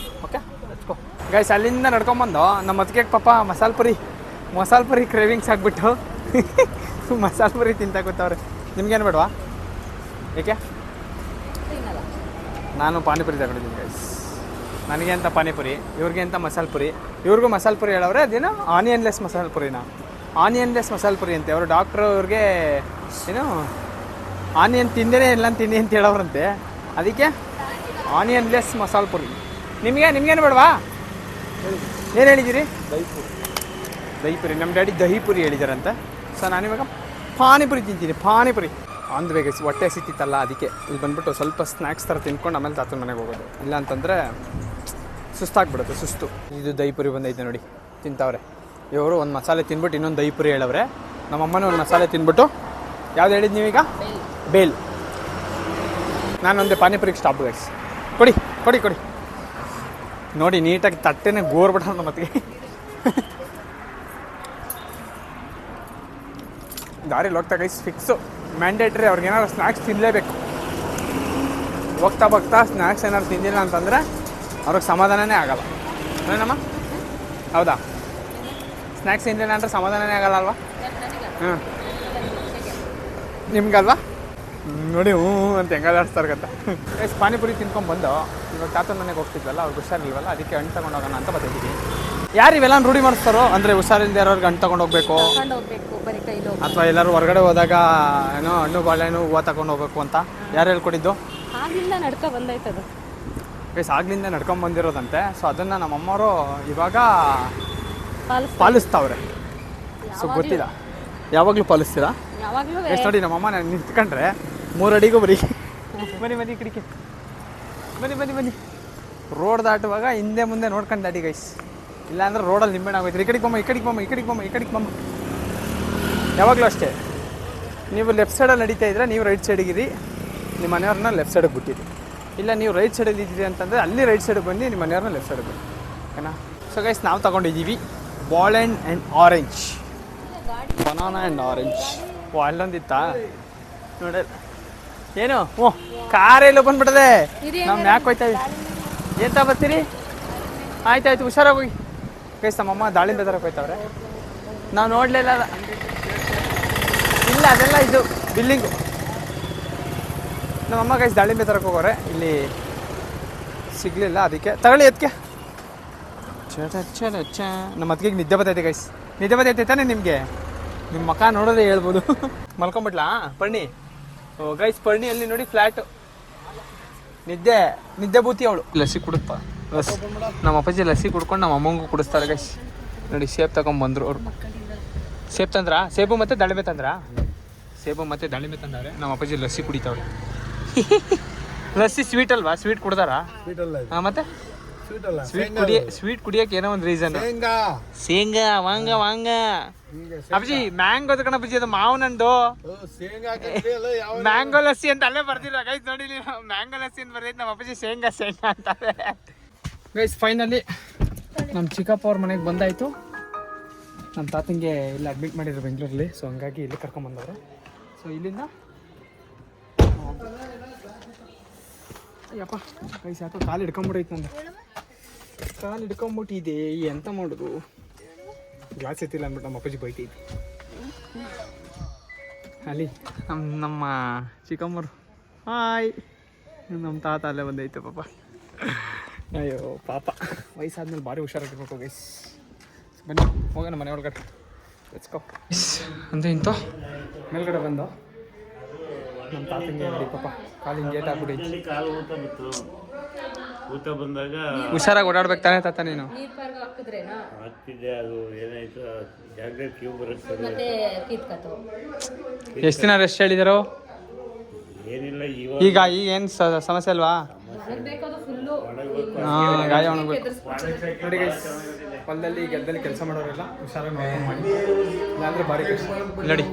ಓಕೆ ಗೈಸ್, ಅಲ್ಲಿಂದ ನಡ್ಕೊಂಬಂದು ನಮ್ಮ ಅದಕ್ಕೆ ಪಾಪ ಮಸಾಲೆ ಪುರಿ ಕ್ರೇವಿಂಗ್ಸ್ ಆಗಿಬಿಟ್ಟು ಮಸಾಲೆ ಪುರಿ ತಿಂತ ಕೂತವ್ರೆ. ನಿಮ್ಗೇನು ಬೇಡವಾ? ಏಕೆ? ನಾನು ಪಾನಿಪುರಿ ತಗೊಂಡಿದ್ದೀನಿ ಗೈಸ್. ನನಗೆ ಅಂತ ಪಾನಿಪುರಿ, ಇವ್ರಿಗೆ ಅಂತ ಮಸಾಲೆ ಪುರಿ. ಇವ್ರಿಗೂ ಮಸಾಲೆ ಪುರಿ ಹೇಳವ್ರೆ, ಅದೇನೋ ಆನಿಯನ್ಲೆಸ್ ಮಸಾಲೆ ಪುರಿನ, ಆನಿಯನ್ಲೆಸ್ ಮಸಾಲೆ ಪುರಿ ಅಂತೆ. ಅವರು ಡಾಕ್ಟ್ರು ಅವ್ರಿಗೆ ಏನು ಆನಿಯನ್ ತಿಂದೇನೆ ಇಲ್ಲ ತಿಂಡಿ ಅಂತ ಹೇಳವ್ರಂತೆ, ಅದಕ್ಕೆ ಆನಿಯನ್ಲೆಸ್ ಮಸಾಲೆ ಪುರಿ. ನಿಮ್ಗೇನು ಬೇಡವಾ? ಏನು ಹೇಳಿದ್ದೀರಿ? ದಹಿಪುರಿ. ನಮ್ಮ ಡ್ಯಾಡಿ ದಹಿಪುರಿ ಹೇಳಿದಾರಂತೆ. ಸೊ ನಾನಿವಾಗ ಪಾನಿಪುರಿ ತಿಂತೀನಿ. ಪಾನಿಪುರಿ ಅಂದ್ಬೇಕು ಗೈಸ್, ಹೊಟ್ಟೆ ಸಿಕ್ತಿತ್ತಲ್ಲ ಅದಕ್ಕೆ ಇಲ್ಲಿ ಬಂದ್ಬಿಟ್ಟು ಸ್ವಲ್ಪ ಸ್ನ್ಯಾಕ್ಸ್ ಥರ ತಿನ್ಕೊಂಡು ಆಮೇಲೆ ತಾತನ ಮನೆಗೆ ಹೋಗೋದು. ಇಲ್ಲ ಅಂತಂದರೆ ಸುಸ್ತಾಗ್ಬಿಡುತ್ತೆ, ಸುಸ್ತು. ಇದು ದಹಿಪುರಿ ಬಂದೈತೆ ನೋಡಿ, ತಿಂತವ್ರೆ ಇವರು. ಒಂದು ಮಸಾಲೆ ತಿನ್ಬಿಟ್ಟು ಇನ್ನೊಂದು ದಹಿಪುರಿ ಹೇಳವ್ರೆ. ನಮ್ಮಮ್ಮನೂ ಒಂದು ಮಸಾಲೆ ತಿನ್ಬಿಟ್ಟು ಯಾವ್ದು ಹೇಳಿದ್ದು ನೀವೀಗ? ಬೇಲ್. ನಾನೊಂದೇ ಪಾನಿಪುರಿಗೆ ಸ್ಟಾಪ್ ಗೈಸ್. ಕೊಡಿ ನೋಡಿ, ನೀಟಾಗಿ ತಟ್ಟೆನೇ ಗೋರ್ಬಿಟ್ಟ ಮತ್ತೆ. ದಾರಿಲಿ ಹೋಗ್ತಾ ಗೈಸ್ ಫಿಕ್ಸು ಮ್ಯಾಂಡೇಟ್ರಿ, ಅವ್ರಿಗೇನಾದ್ರು ಸ್ನ್ಯಾಕ್ಸ್ ತಿನ್ನಲೇಬೇಕು. ಹೋಗ್ತಾ ಸ್ನ್ಯಾಕ್ಸ್ ಏನಾದ್ರು ತಿಂದಿಲ್ಲ ಅಂತಂದರೆ ಅವ್ರಿಗೆ ಸಮಾಧಾನನೇ ಆಗಲ್ಲ. ಏನಮ್ಮ? ಹೌದಾ? ಸ್ನ್ಯಾಕ್ಸ್ ತಿಂದಿಲ್ಲ ಅಂದರೆ ಸಮಾಧಾನನೇ ಆಗಲ್ಲ ಅಲ್ವಾ? ನಿಮ್ಗಲ್ವಾ ನೋಡಿ ಹ್ಞೂ ಅಂತ ಹೆಂಗಾಡ್ಸ್ತಾರೆ ಗೊತ್ತಾ. ಎಷ್ಟು ಪಾನಿಪುರಿ ತಿನ್ಕೊಂಡ್ಬಂದು ಇವಾಗ ತಾತನ ಮನೆಗೆ ಹೋಗ್ತಿದ್ವಲ್ಲ ಅವ್ರಿಗೆ ಹುಷಾರಿಲ್ವಲ್ಲ, ಅದಕ್ಕೆ ಹಣ್ಣು ತಗೊಂಡು ಹೋಗೋಣ ಅಂತ ಬರ್ತಿದ್ದೀವಿ. ಯಾರು ಇವೆಲ್ಲ ರೂಢಿ ಮಾಡಿಸ್ತಾರೋ ಅಂದರೆ ಹುಷಾರಿಲ್ಲದೆ ಇರೋರ್ಗೆ ಹಣ್ಣು ತಗೊಂಡು ಹೋಗ್ಬೇಕು, ಅಥವಾ ಎಲ್ಲರೂ ಹೊರಗಡೆ ಹೋದಾಗ ಏನೋ ಹಣ್ಣು ಬಾಳೆಹಣ್ಣು ಹೂವು ತಗೊಂಡು ಹೋಗ್ಬೇಕು ಅಂತ ಯಾರು ಹೇಳ್ಕೊಟ್ಟಿದ್ದು? ಆಗಿಂದ ನಡ್ಕೊ ಬಂದೈತದು. ಬೇಸ್ ಆಗ್ಲಿಂದ ನಡ್ಕೊಂಡ್ ಬಂದಿರೋದಂತೆ. ಸೊ ಅದನ್ನು ನಮ್ಮಮ್ಮವರು ಇವಾಗ ಪಾಲಿಸ್ತಾವ್ರೆ. ಸೊ ಗೊತ್ತಿಲ್ಲ, ಯಾವಾಗಲೂ ಪಾಲಿಸ್ತೀರಾ? ಎಷ್ಟು ನೋಡಿ ನಮ್ಮಮ್ಮ ನಾನು ನಿಂತ್ಕೊಂಡ್ರೆ 3 ಅಡಿಗೂ ಬರೀ ಬನ್ನಿ ಕಿಡಿಕೆ ಬನ್ನಿ ರೋಡ್ ದಾಟುವಾಗ ಹಿಂದೆ ಮುಂದೆ ನೋಡ್ಕೊಂಡು ದಾಟಿ ಗೈಸ್, ಇಲ್ಲಾಂದ್ರೆ ರೋಡಲ್ಲಿ ನಿಂಬೆಣ್ಣೆ ಆಗೋಯ್ತು. ಈ ಕಡೆಗೆ ಬಮ್ಮ. ಯಾವಾಗಲೂ ಅಷ್ಟೇ, ನೀವು ಲೆಫ್ಟ್ ಸೈಡಲ್ಲಿ ನಡೀತಾ ಇದ್ರೆ ನೀವು ರೈಟ್ ಸೈಡಿಗಿರಿ, ನಿಮ್ಮ ಮನೆಯವ್ರನ್ನ ಲೆಫ್ಟ್ ಸೈಡಿಗೆ ಬಿಟ್ಟಿರಿ. ಇಲ್ಲ ನೀವು ರೈಟ್ ಸೈಡಲ್ಲಿ ಇದ್ದೀರಿ ಅಂತಂದರೆ ಅಲ್ಲಿ ರೈಟ್ ಸೈಡಿಗೆ ಬಂದು ನಿಮ್ಮ ಮನೆಯವ್ರನ್ನ ಲೆಫ್ಟ್ ಸೈಡಿಗೆ ಬನ್ನಿ, ಓಕೆನಾ? ಸೊ ಗೈಸ್ ನಾವು ತೊಗೊಂಡಿದ್ದೀವಿ ಬಾಳೆಹಣ್ಣು and orange, banana and orange. ಓ ಅಲ್ಲೊಂದಿತ್ತಾ ನೋಡಿ ಏನು? ಓ ಕಾರೆಲ್ಲ ಬಂದ್ಬಿಟ್ಟದೆ. ನಾವು ಯಾಕೆ ಹೋಯ್ತಾವಿ ಎಂತ ಬರ್ತೀರಿ? ಆಯ್ತಾಯ್ತು ಹುಷಾರಾಗಿ ಗೈಸ್. ನಮ್ಮಮ್ಮ ದಾಳಿಂಬೆ ತರಕ್ಕೆ ಹೋಯ್ತವ್ರೆ, ನಾವು ನೋಡಲಿಲ್ಲ. ಇಲ್ಲ ಅದೆಲ್ಲ ಇದು ಬಿಲ್ಲಿಂಗು. ನಮ್ಮಮ್ಮ ಗೈಸ್ ದಾಳಿಂಬೆ ತರಕ್ಕೆ ಹೋಗೋರೆ, ಇಲ್ಲಿ ಸಿಗಲಿಲ್ಲ, ಅದಕ್ಕೆ ತಗೊಳ್ಳಿ ಅದಕ್ಕೆ. ನಮ್ಮ ಅದಕ್ಕೆ ನಿದ್ದೆ ಬರ್ತೈತೆ ಗೈಸ್, ನಿದ್ದೆ ಬರ್ತೈತೆ ತಾನೆ ನಿಮಗೆ? ನಿಮ್ಮ ಮಕ್ಕ ನೋಡೋದೇ ಹೇಳ್ಬೋದು. ಮಲ್ಕೊಂಬಿಟ್ಲಾ ಪರ್ಣಿ? ಓ ಗೈಸ್ ಪರ್ಣಿಯಲ್ಲಿ ನೋಡಿ ಫ್ಲ್ಯಾಟು, ನಿದ್ದೆ ಬೂತಿ ಅವಳು. ಲಸ್ಸಿ ಕುಡುತ್ತಾ ಲಸ್ಸಿ, ನಮ್ಮ ಅಪ್ಪಾಜಿ ಲಸ್ಸಿ ಕುಡ್ಕೊಂಡು ನಮ್ಮ ಅಮ್ಮಂಗೂ ಕುಡಿಸ್ತಾರೆ ಗೈಸ್. ನೋಡಿ ಸೇಬ್ ತಗೊಂಡ್ಬಂದ್ರು ಅವರು. ಸೇಬ್ ತಂದ್ರ? ಸೇಬು ಮತ್ತು ದಾಳಿಂಬೆ ತಂದ್ರ? ಸೇಬು ಮತ್ತು ದಾಳಿಂಬೆ ತಂದವ್ರೆ. ನಮ್ಮ ಅಪ್ಪಾಜಿ ಲಸ್ಸಿ ಕುಡಿತಾವ್ರೆ. ಲಸ್ಸಿ ಸ್ವೀಟ್ ಅಲ್ವಾ? ಸ್ವೀಟ್ ಕುಡ್ದಾರಾ? ಹಾಂ ಮತ್ತೆ ಸ್ವೀಟ್ ಕುಡಿಯಕ್ಕೆ ಏನೋ ಒಂದು ರೀಸನ್. ಶೇಂಗಾ ವಾಂಗ ಅಪ್ಪಾಜಿ ಮ್ಯಾಂಗೋ ಕಣ ಅಪ್ಪಾಜಿ, ಅದು ಮಾವನಂದು ಮ್ಯಾಂಗೋ ಲಸ್ಸಿ ಅಂತ ಅಲ್ಲೇ ಬರ್ದಿಲ್ಲ ಗೈಸ್. ನೋಡಿ ಮ್ಯಾಂಗೋ ಲಸ್ಸಿ ಅಂತ ಬರ್ದೈತೆ, ನಮ್ಮ ಅಪ್ಪಾಜಿ ಶೇಂಗಾ ಅಂತಾರೆ ಗೈಸ್. ಫೈನಲಿ ನಮ್ಮ ಚಿಕ್ಕಪ್ಪ ಅವ್ರ ಮನೆಗೆ ಬಂದಾಯಿತು. ನಮ್ಮ ತಾತಂಗೆ ಇಲ್ಲಿ ಅಡ್ಮಿಟ್ ಮಾಡಿದ್ರು ಬೆಂಗಳೂರಲ್ಲಿ, ಸೊ ಹಂಗಾಗಿ ಇಲ್ಲಿ ಕರ್ಕೊಂಬಂದವ್ರೆ. ಸೊ ಇಲ್ಲಿಂದ ಅಯ್ಯಪ್ಪ ಗೈಸ್ ಯಾಕೋ ಕಾಲು ಹಿಡ್ಕೊಂಬಿಡೈತೆ ನಂದು, ಕಾಲು ಹಿಡ್ಕೊಂಬಿಟ್ಟಿದೆ. ಎಂತ ಮಾಡೋದು? ಗ್ಲಾಸ್ ಎತ್ತಿಲ್ಲ ಅಂದ್ಬಿಟ್ಟು ನಮ್ಮ ಅಪ್ಪಾಜಿ ಬೈತೈತಿ ಅಲ್ಲಿ. ನಮ್ಮ ಚಿಕ್ಕಮ್ಮರು ಹಾಯ್, ನಮ್ಮ ತಾತ ಅಲ್ಲೇ ಬಂದೈತೆ ಪಾಪ. ಅಯ್ಯೋ ಪಾಪ, ವಯಸ್ಸಾದ್ಮೇಲೆ ಭಾರಿ ಹುಷಾರಾಗಿರ್ಬೇಕು ಗೈಸ್. ಬನ್ನಿ ಹೋಗೋಣ ಮನೆ ಒಳಗಡೆ, ಎಚ್ಕೋ ಅಂತ ಇಂತು ಮೇಲ್ಗಡೆ ಬಂದು ನಮ್ಮ ತಾತಂಗೆ ನೋಡಿ ಪಾಪ ಕಾಲಿನ ಗೇಟ್ ಹಾಕ್ಬಿಟ್ಟೈತಿ. ಊಟ ಬಂದಾಗ ಹುಷಾರಾಗಿ ಓಡಾಡ್ಬೇಕು ತಾನೇ ತಾತ ನೀನು? ಆಗ್ತಿದೆ, ಅದು ಏನಾಯ್ತು ಜಾಗ ಕ್ಯೂ ಬರುತ್ತೆ. ಎಷ್ಟು ದಿನ ರೆಸ್ಟ್ ಹೇಳಿದಾರೋ? ಏನಿಲ್ಲ ಈಗ ಏನು ಸಮಸ್ಯೆ ಅಲ್ವಾ? ಹಾಂ ಗಾಯ ಒಣಗಬೇಕು ನೋಡಿ ಗೈಸ್. ಹೊಲದಲ್ಲಿ ಗೆದ್ದಲ್ಲಿ ಕೆಲಸ ಮಾಡೋರೆಲ್ಲ ಹುಷಾರಾಗಿ ನೋಡ್ಕೊಂಡು ಮಾಡಿ, ಇಲ್ಲಾಂದ್ರೆ ಭಾರಿ ಕಷ್ಟ ನೋಡಿ.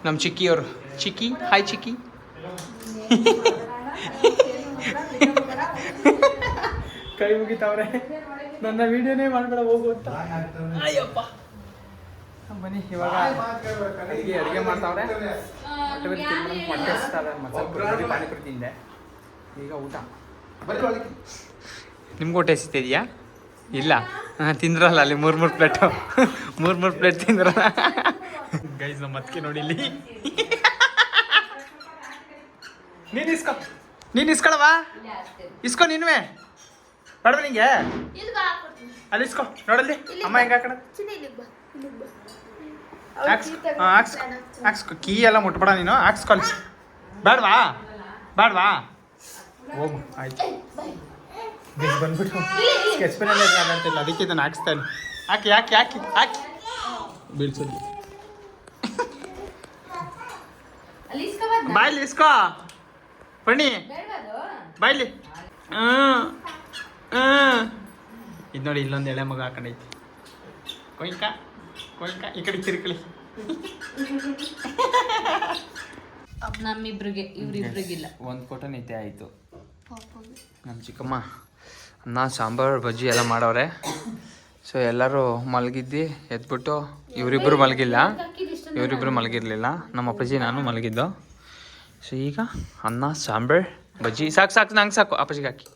ನಮ್ಮ ಚಿಕ್ಕಿಯವರು, ಚಿಕ್ಕಿ ಹಾಯ್ ಚಿಕ್ಕಿ. ಕೈ ಮುಗಿತಾವ್ರೆ, ನನ್ನ ವಿಡಿಯೋನೇ ಮಾಡ್ಬೇಡ ಹೋಗು ಅಂತ. ಅಯ್ಯಪ್ಪ ಬನ್ನಿ ಇವಾಗ ಅಡುಗೆ ಮಾಡ್ತಾವ್ರೆ. ಮೊಟ್ಟೆ ಪಾನಿಪುರಿ ತಿಂದೆ, ಈಗ ಊಟ. ನಿಮ್ಗೆ ಊಟ ಸಿಗ್ತಿದೆಯಾ? ಇಲ್ಲ ತಿಂದ್ರಲ್ಲ ಅಲ್ಲಿ 3 ಪ್ಲೇಟು 3 ಪ್ಲೇಟ್ ತಿಂದ್ರಲ್ಲ ಗೈಸ್. ನಮ್ಮ ಅದಕ್ಕೆ ನೋಡಿ ಇಲ್ಲಿ ನೀನು ಇಸ್ಕೊಳವಾ? ಇಸ್ಕೊ ನೀನುವೆ ಬೇಡ ನಿಂಗೆ, ಅಲ್ಲಿ ಇಸ್ಕೊ. ನೋಡಲ್ಲಿ ಅಮ್ಮ ಹೆಂಗೆ ಹಾಕಣ ಹಾಕ್ಸ್ಕೊ. ಕೀ ಎಲ್ಲ ಮುಟ್ಬೇಡ ನೀನು, ಹಾಕ್ಸ್ಕೊಳಿ. ಬೇಡವಾ ಹೋಗು ಆಯ್ತು. ಬಂದ್ಬಿಟ್ಟು ಸ್ಕೆಚ್ ಪೆನಲ್ಲಿ ಅಂತಿಲ್ಲ, ಅದಕ್ಕೆ ಇದನ್ನು ಹಾಕ್ಸ್ತಾನೆ. ಯಾಕೆ ಬೀಳ್ಸೋದು. ಬಾಯ್ಲಿ ಇಸ್ಕೋ ಪಣ್ಣಿ, ಬಾಯ್ಲಿ. ಇದು ನೋಡಿ ಇಲ್ಲೊಂದು ಎಳೆ ಮಗ ಹಾಕೊಂಡೈತಿ. ಕೊಯ್ಕ ಈ ಕಡೆ ತಿರ್ಕಳಿ. ನಮ್ಮಿಬ್ರಿಗೆ ಇವ್ರಿಬ್ರಿಗಿಲ್ಲ. ಒಂದು ಫೋಟೋ ನಿತ್ಯ ಆಯಿತು. ನಮ್ಮ ಚಿಕ್ಕಮ್ಮ ಅನ್ನ ಸಾಂಬಾರು ಬಜ್ಜಿ ಎಲ್ಲ ಮಾಡವ್ರೆ. ಸೊ ಎಲ್ಲರೂ ಮಲಗಿದ್ದು ಎದ್ಬಿಟ್ಟು ಇವರಿಬ್ಬರು ಮಲಗಿರಲಿಲ್ಲ, ನಮ್ಮ ಅಪ್ಪಾಜಿ ನಾನು ಮಲಗಿದ್ದು. ಸೊ ಈಗ ಅನ್ನ ಸಾಂಬಾರು ಬಜ್ಜಿ ಸಾಕು ನಂಗೆ ಸಾಕು, ಅಪ್ಪಾಜಿಗೆ ಹಾಕಿ.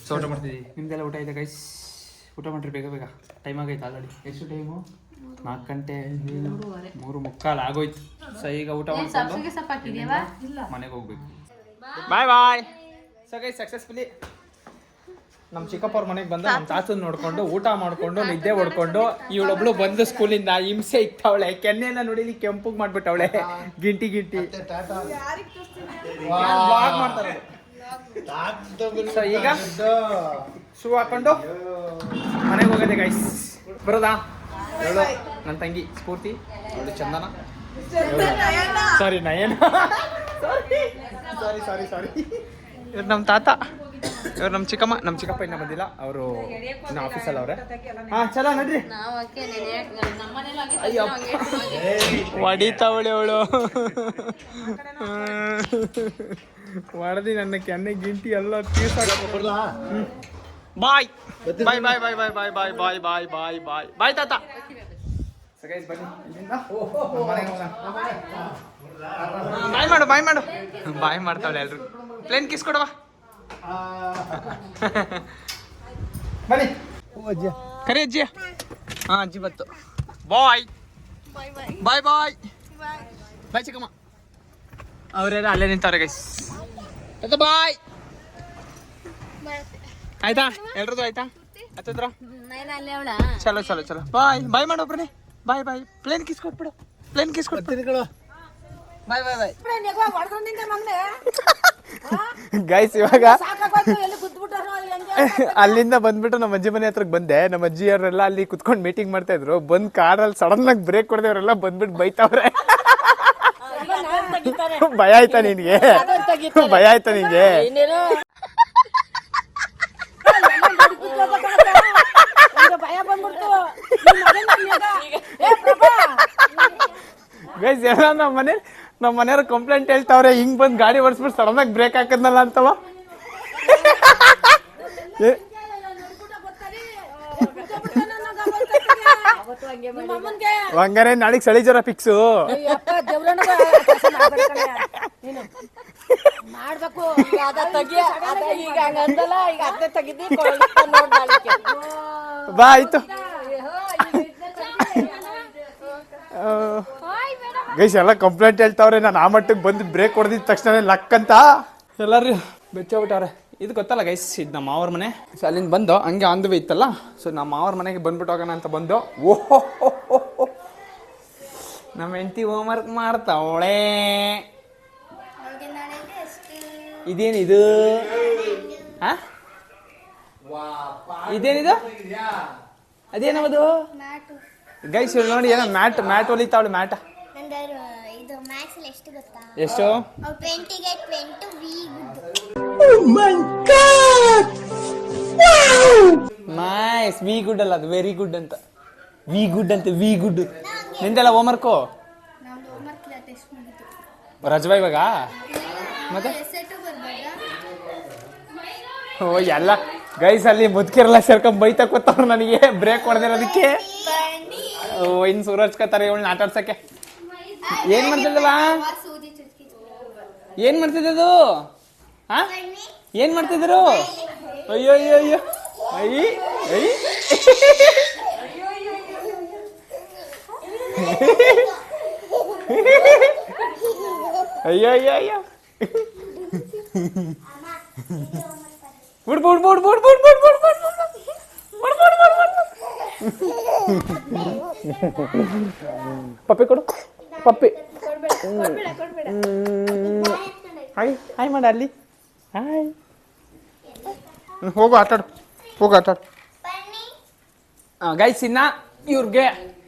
ಸೊ ಊಟ ಮಾಡ್ತಿದ್ದೀವಿ. ನಿಮ್ದೆಲ್ಲ ಊಟ ಇದೆ ಗೈಸ್? ಊಟ ಮಾಡಿರಿ ಬೇಗ. ಟೈಮ್ ಆಗೈತೆ ಆಲ್ರೆಡಿ. ಎಷ್ಟು ಟೈಮು? 4 ಗಂಟೆ 3:15 ಆಗೋಯ್ತು. ಸೊ ಈಗ ಊಟ ಮಾಡ್ಕೊಂಡು ಮನೆಗೆ ಹೋಗ್ಬೇಕು. ಬಾಯ್ ಬಾಯ್. ಸೊ ಗೈಸ್ ಸಕ್ಸಸ್ಫುಲಿ ನಮ್ಮ ಚಿಕ್ಕಪ್ಪ ಅವ್ರ ಮನೆಗೆ ಬಂದು ನಮ್ಮ ತಾತನ ನೋಡ್ಕೊಂಡು ಊಟ ಮಾಡ್ಕೊಂಡು ನಿದ್ದೆ ಹೊಡ್ಕೊಂಡು ಇವಳೊಬ್ಳು ಬಂದು ಸ್ಕೂಲಿಂದ ಹಿಂಸೆ ಇಕ್ತಾವಳೆ. ಕೆನ್ನೆಲ್ಲ ನೋಡಿಲಿ ಕೆಂಪಗೆ ಮಾಡ್ಬಿಟ್ಟವಳೆ ಗಿಂಟಿ ಬ್ಲಾಗ್ ಮಾಡ್ತಾರೆ. ಸೊ ಈಗ ಶೂ ಹಾಕೊಂಡು ಮನೆಗೆ ಹೋಗೋದೆ ಗೈಸ್. ಬರೋದಾ? ಹೇಳು ನನ್ನ ತಂಗಿ ಸ್ಫೂರ್ತಿ, ಅವಳು ಚಂದನ, ಸಾರಿ ನಯನ, ಸಾರಿ ಇವ್ರು ನಮ್ಮ ತಾತ, ಇವ್ರು ನಮ್ಮ ಚಿಕ್ಕಪ್ಪ ಇನ್ನೂ ಬಂದಿಲ್ಲ, ಅವರು ಇನ್ನು ಆಫೀಸಲ್ಲಿ ಅವ್ರೆ. ಚಲೋ ನಡ್ರಿ. ಹೊಡಿತಾವಳೆ ಅವಳು, ಹೊಡೆದಿ ನನ್ನ ಕೆನ್ನೆ ಗಿಂಟಿ ಎಲ್ಲ ಬಾಯ್ ಬಾಯ್ ಬಾಯ್ ಬಾಯ್ ಬಾಯ್ ಬಾಯ್ ಬಾಯ್ ಬಾಯ್ ಬಾಯ್ ಬಾಯ್ ಬಾಯ್ ಬಾಯ್ ತಾತ. ಬಾಯ್ ಮಾಡ್ತಾವಳೆ ಎಲ್ರು. ಪ್ಲೇನ್ ಕಿಸ್ ಕೊಡವಾ ಬನ್ನಿ. ಕರೆ ಅಜ್ಜಿ. ಅಜ್ಜಿ ಬತ್ತು. ಬಾಯ್ ಬಾಯ್ ಬಾಯ್ ಬಾಯ್ ಚಿಕ್ಕಮ್ಮ. ಅವರೆಲ್ಲ ಅಲ್ಲೇ ನಿಂತವ್ರೆ ಗೈಸ್. ಬಾಯ್. ಆಯ್ತಾ ಎಲ್ರದ್ದು ಆಯ್ತಾ? ಹತ್ತಿದ್ರ ಚಲೋ ಬಾಯ್ ಬಾಯ್ ಮಾಡೋಬ್ರೇ. ಬಾಯ್ ಪ್ಲೇನ್ ಕಿಸ್ ಕೊಟ್ಬಿಡು. ಬಾಯ್ ಗೈಸ್ ಇವಾಗ ಅಲ್ಲಿಂದ ಬಂದ್ಬಿಟ್ಟು ನಮ್ಮ ಅಜ್ಜಿ ಮನೆ ಹತ್ರಕ್ಕೆ ಬಂದೆ. ನಮ್ಮ ಅಜ್ಜಿಯವರೆಲ್ಲ ಅಲ್ಲಿ ಕುತ್ಕೊಂಡು ಮೀಟಿಂಗ್ ಮಾಡ್ತಾ ಇದ್ರು. ಬಂದ್ ಕಾರಲ್ಲಿ ಸಡನ್ ಆಗಿ ಬ್ರೇಕ್ ಕೊಡ್ದೇವ್ರೆಲ್ಲ ಬಂದ್ಬಿಟ್ಟು ಬೈತಾವ್ರೆ. ಭಯ ಆಯ್ತಾ ನಿನ್ಗೆ? ಗೈಸ್ ಎಲ್ಲ ನಮ್ಮ ಮನೆಯವ್ರ ಕಂಪ್ಲೇಂಟ್ ಹೇಳ್ತಾವ್ರೆ, ಹಿಂಗ್ ಬಂದ್ ಗಾಡಿ ಓಡಿಸ್ಬಿಟ್ಟು ಸಡನ್ ಆಗಿ ಬ್ರೇಕ್ ಹಾಕದ್ನಲ್ಲ ಅಂತವ. ಹಂಗಾರೆ ನಾಳೆಗ್ ಚಳಿ ಜ್ವರ ಫಿಕ್ಸು. ಬಾ ಆಯ್ತು ಗೈಸ್ ಎಲ್ಲ ಕಂಪ್ಲೇಂಟ್ ಹೇಳ್ತಾವ್ರೆ. ನಾನು ಆ ಮಟ್ಟಿಗೆ ಬಂದು ಬ್ರೇಕ್ ಹೊಡೆದಿದ ತಕ್ಷಣ ಲಕ್ ಅಂತ ಎಲ್ಲರೂ ಬೆಚ್ಚೋಗ್ಬಿಟ್ಟವ್ರೆ. ಇದು ಗೊತ್ತಲ್ಲ ಗೈಸ್, ಇದು ನಮ್ಮ ಮಾವರ ಮನೆ. ಸೊ ಅಲ್ಲಿಂದ ಬಂದು ಹಂಗೆ ಆನ್ ದ ವೇ ಇತ್ತಲ್ಲ, ಸೊ ನಮ್ಮ ಮಾವರ ಮನೆಗೆ ಬಂದ್ಬಿಟ್ಟು ಹೋಗೋಣ ಅಂತ ಬಂದು. ಓಹೋ ನಮ್ಮ ಹೆಂಡತಿ ಹೋಮ್ವರ್ಕ್ ಮಾಡ್ತಾವಳೆ. ಇದೇನಿದು? ಇದೇನಿದು? ಅದೇನದು ಗೈಸ್? ನೋಡಿ ಏನೋ ಮ್ಯಾಟ್ ಹೊಲಿತಾವಳೆ. ಮ್ಯಾಟ ಎಷ್ಟು? ನೈಸ್. ವಿ ಗುಡ್ ಅಲ್ಲ, ಅದು ವೆರಿ ಗುಡ್ ಅಂತ. ವಿ ಗುಡ್. ನಿಂದೆಲ್ಲ ಹೋಮ್ವರ್ಕು ರಜವಾ ಇವಾಗ? ಮತ್ತೆ ಓ ಎಲ್ಲ ಗೈಸ್ ಅಲ್ಲಿ ಮುದ್ಕಿರಲ್ಲ ಸೇರ್ಕೊಂಡ್ ಬೈತಾ ಕೂತವ್ರು ನನಗೆ ಬ್ರೇಕ್ ಹೊಡೆದಿರೋದಕ್ಕೆ. ಓ ಇನ್ ಸೂರಜ್ ಕತ್ತಾರೆ ಇವಳನ್ನ ಆಟ ಆಡ್ಸಕ್ಕೆ. ಏನ್ ಮಾಡ್ತಿದ್ದಲ್ಲ? ಏನ್ ಮಾಡ್ತಿದ್ದು? ಏನ್ ಮಾಡ್ತಿದ್ರು? ಅಯ್ಯೋ ಅಯ್ಯೋ ಪಪ್ಪಿ ಕೊಡು. ಪಪ್ಪಿ ಹಾಯ್ ಮಾಡ ಅಲ್ಲಿ. ಹಾಯ್. ಹೋಗು ಆಟಾಡು. ಗೈಸ್ ಇನ್ನ ಇವ್ರಿಗೆ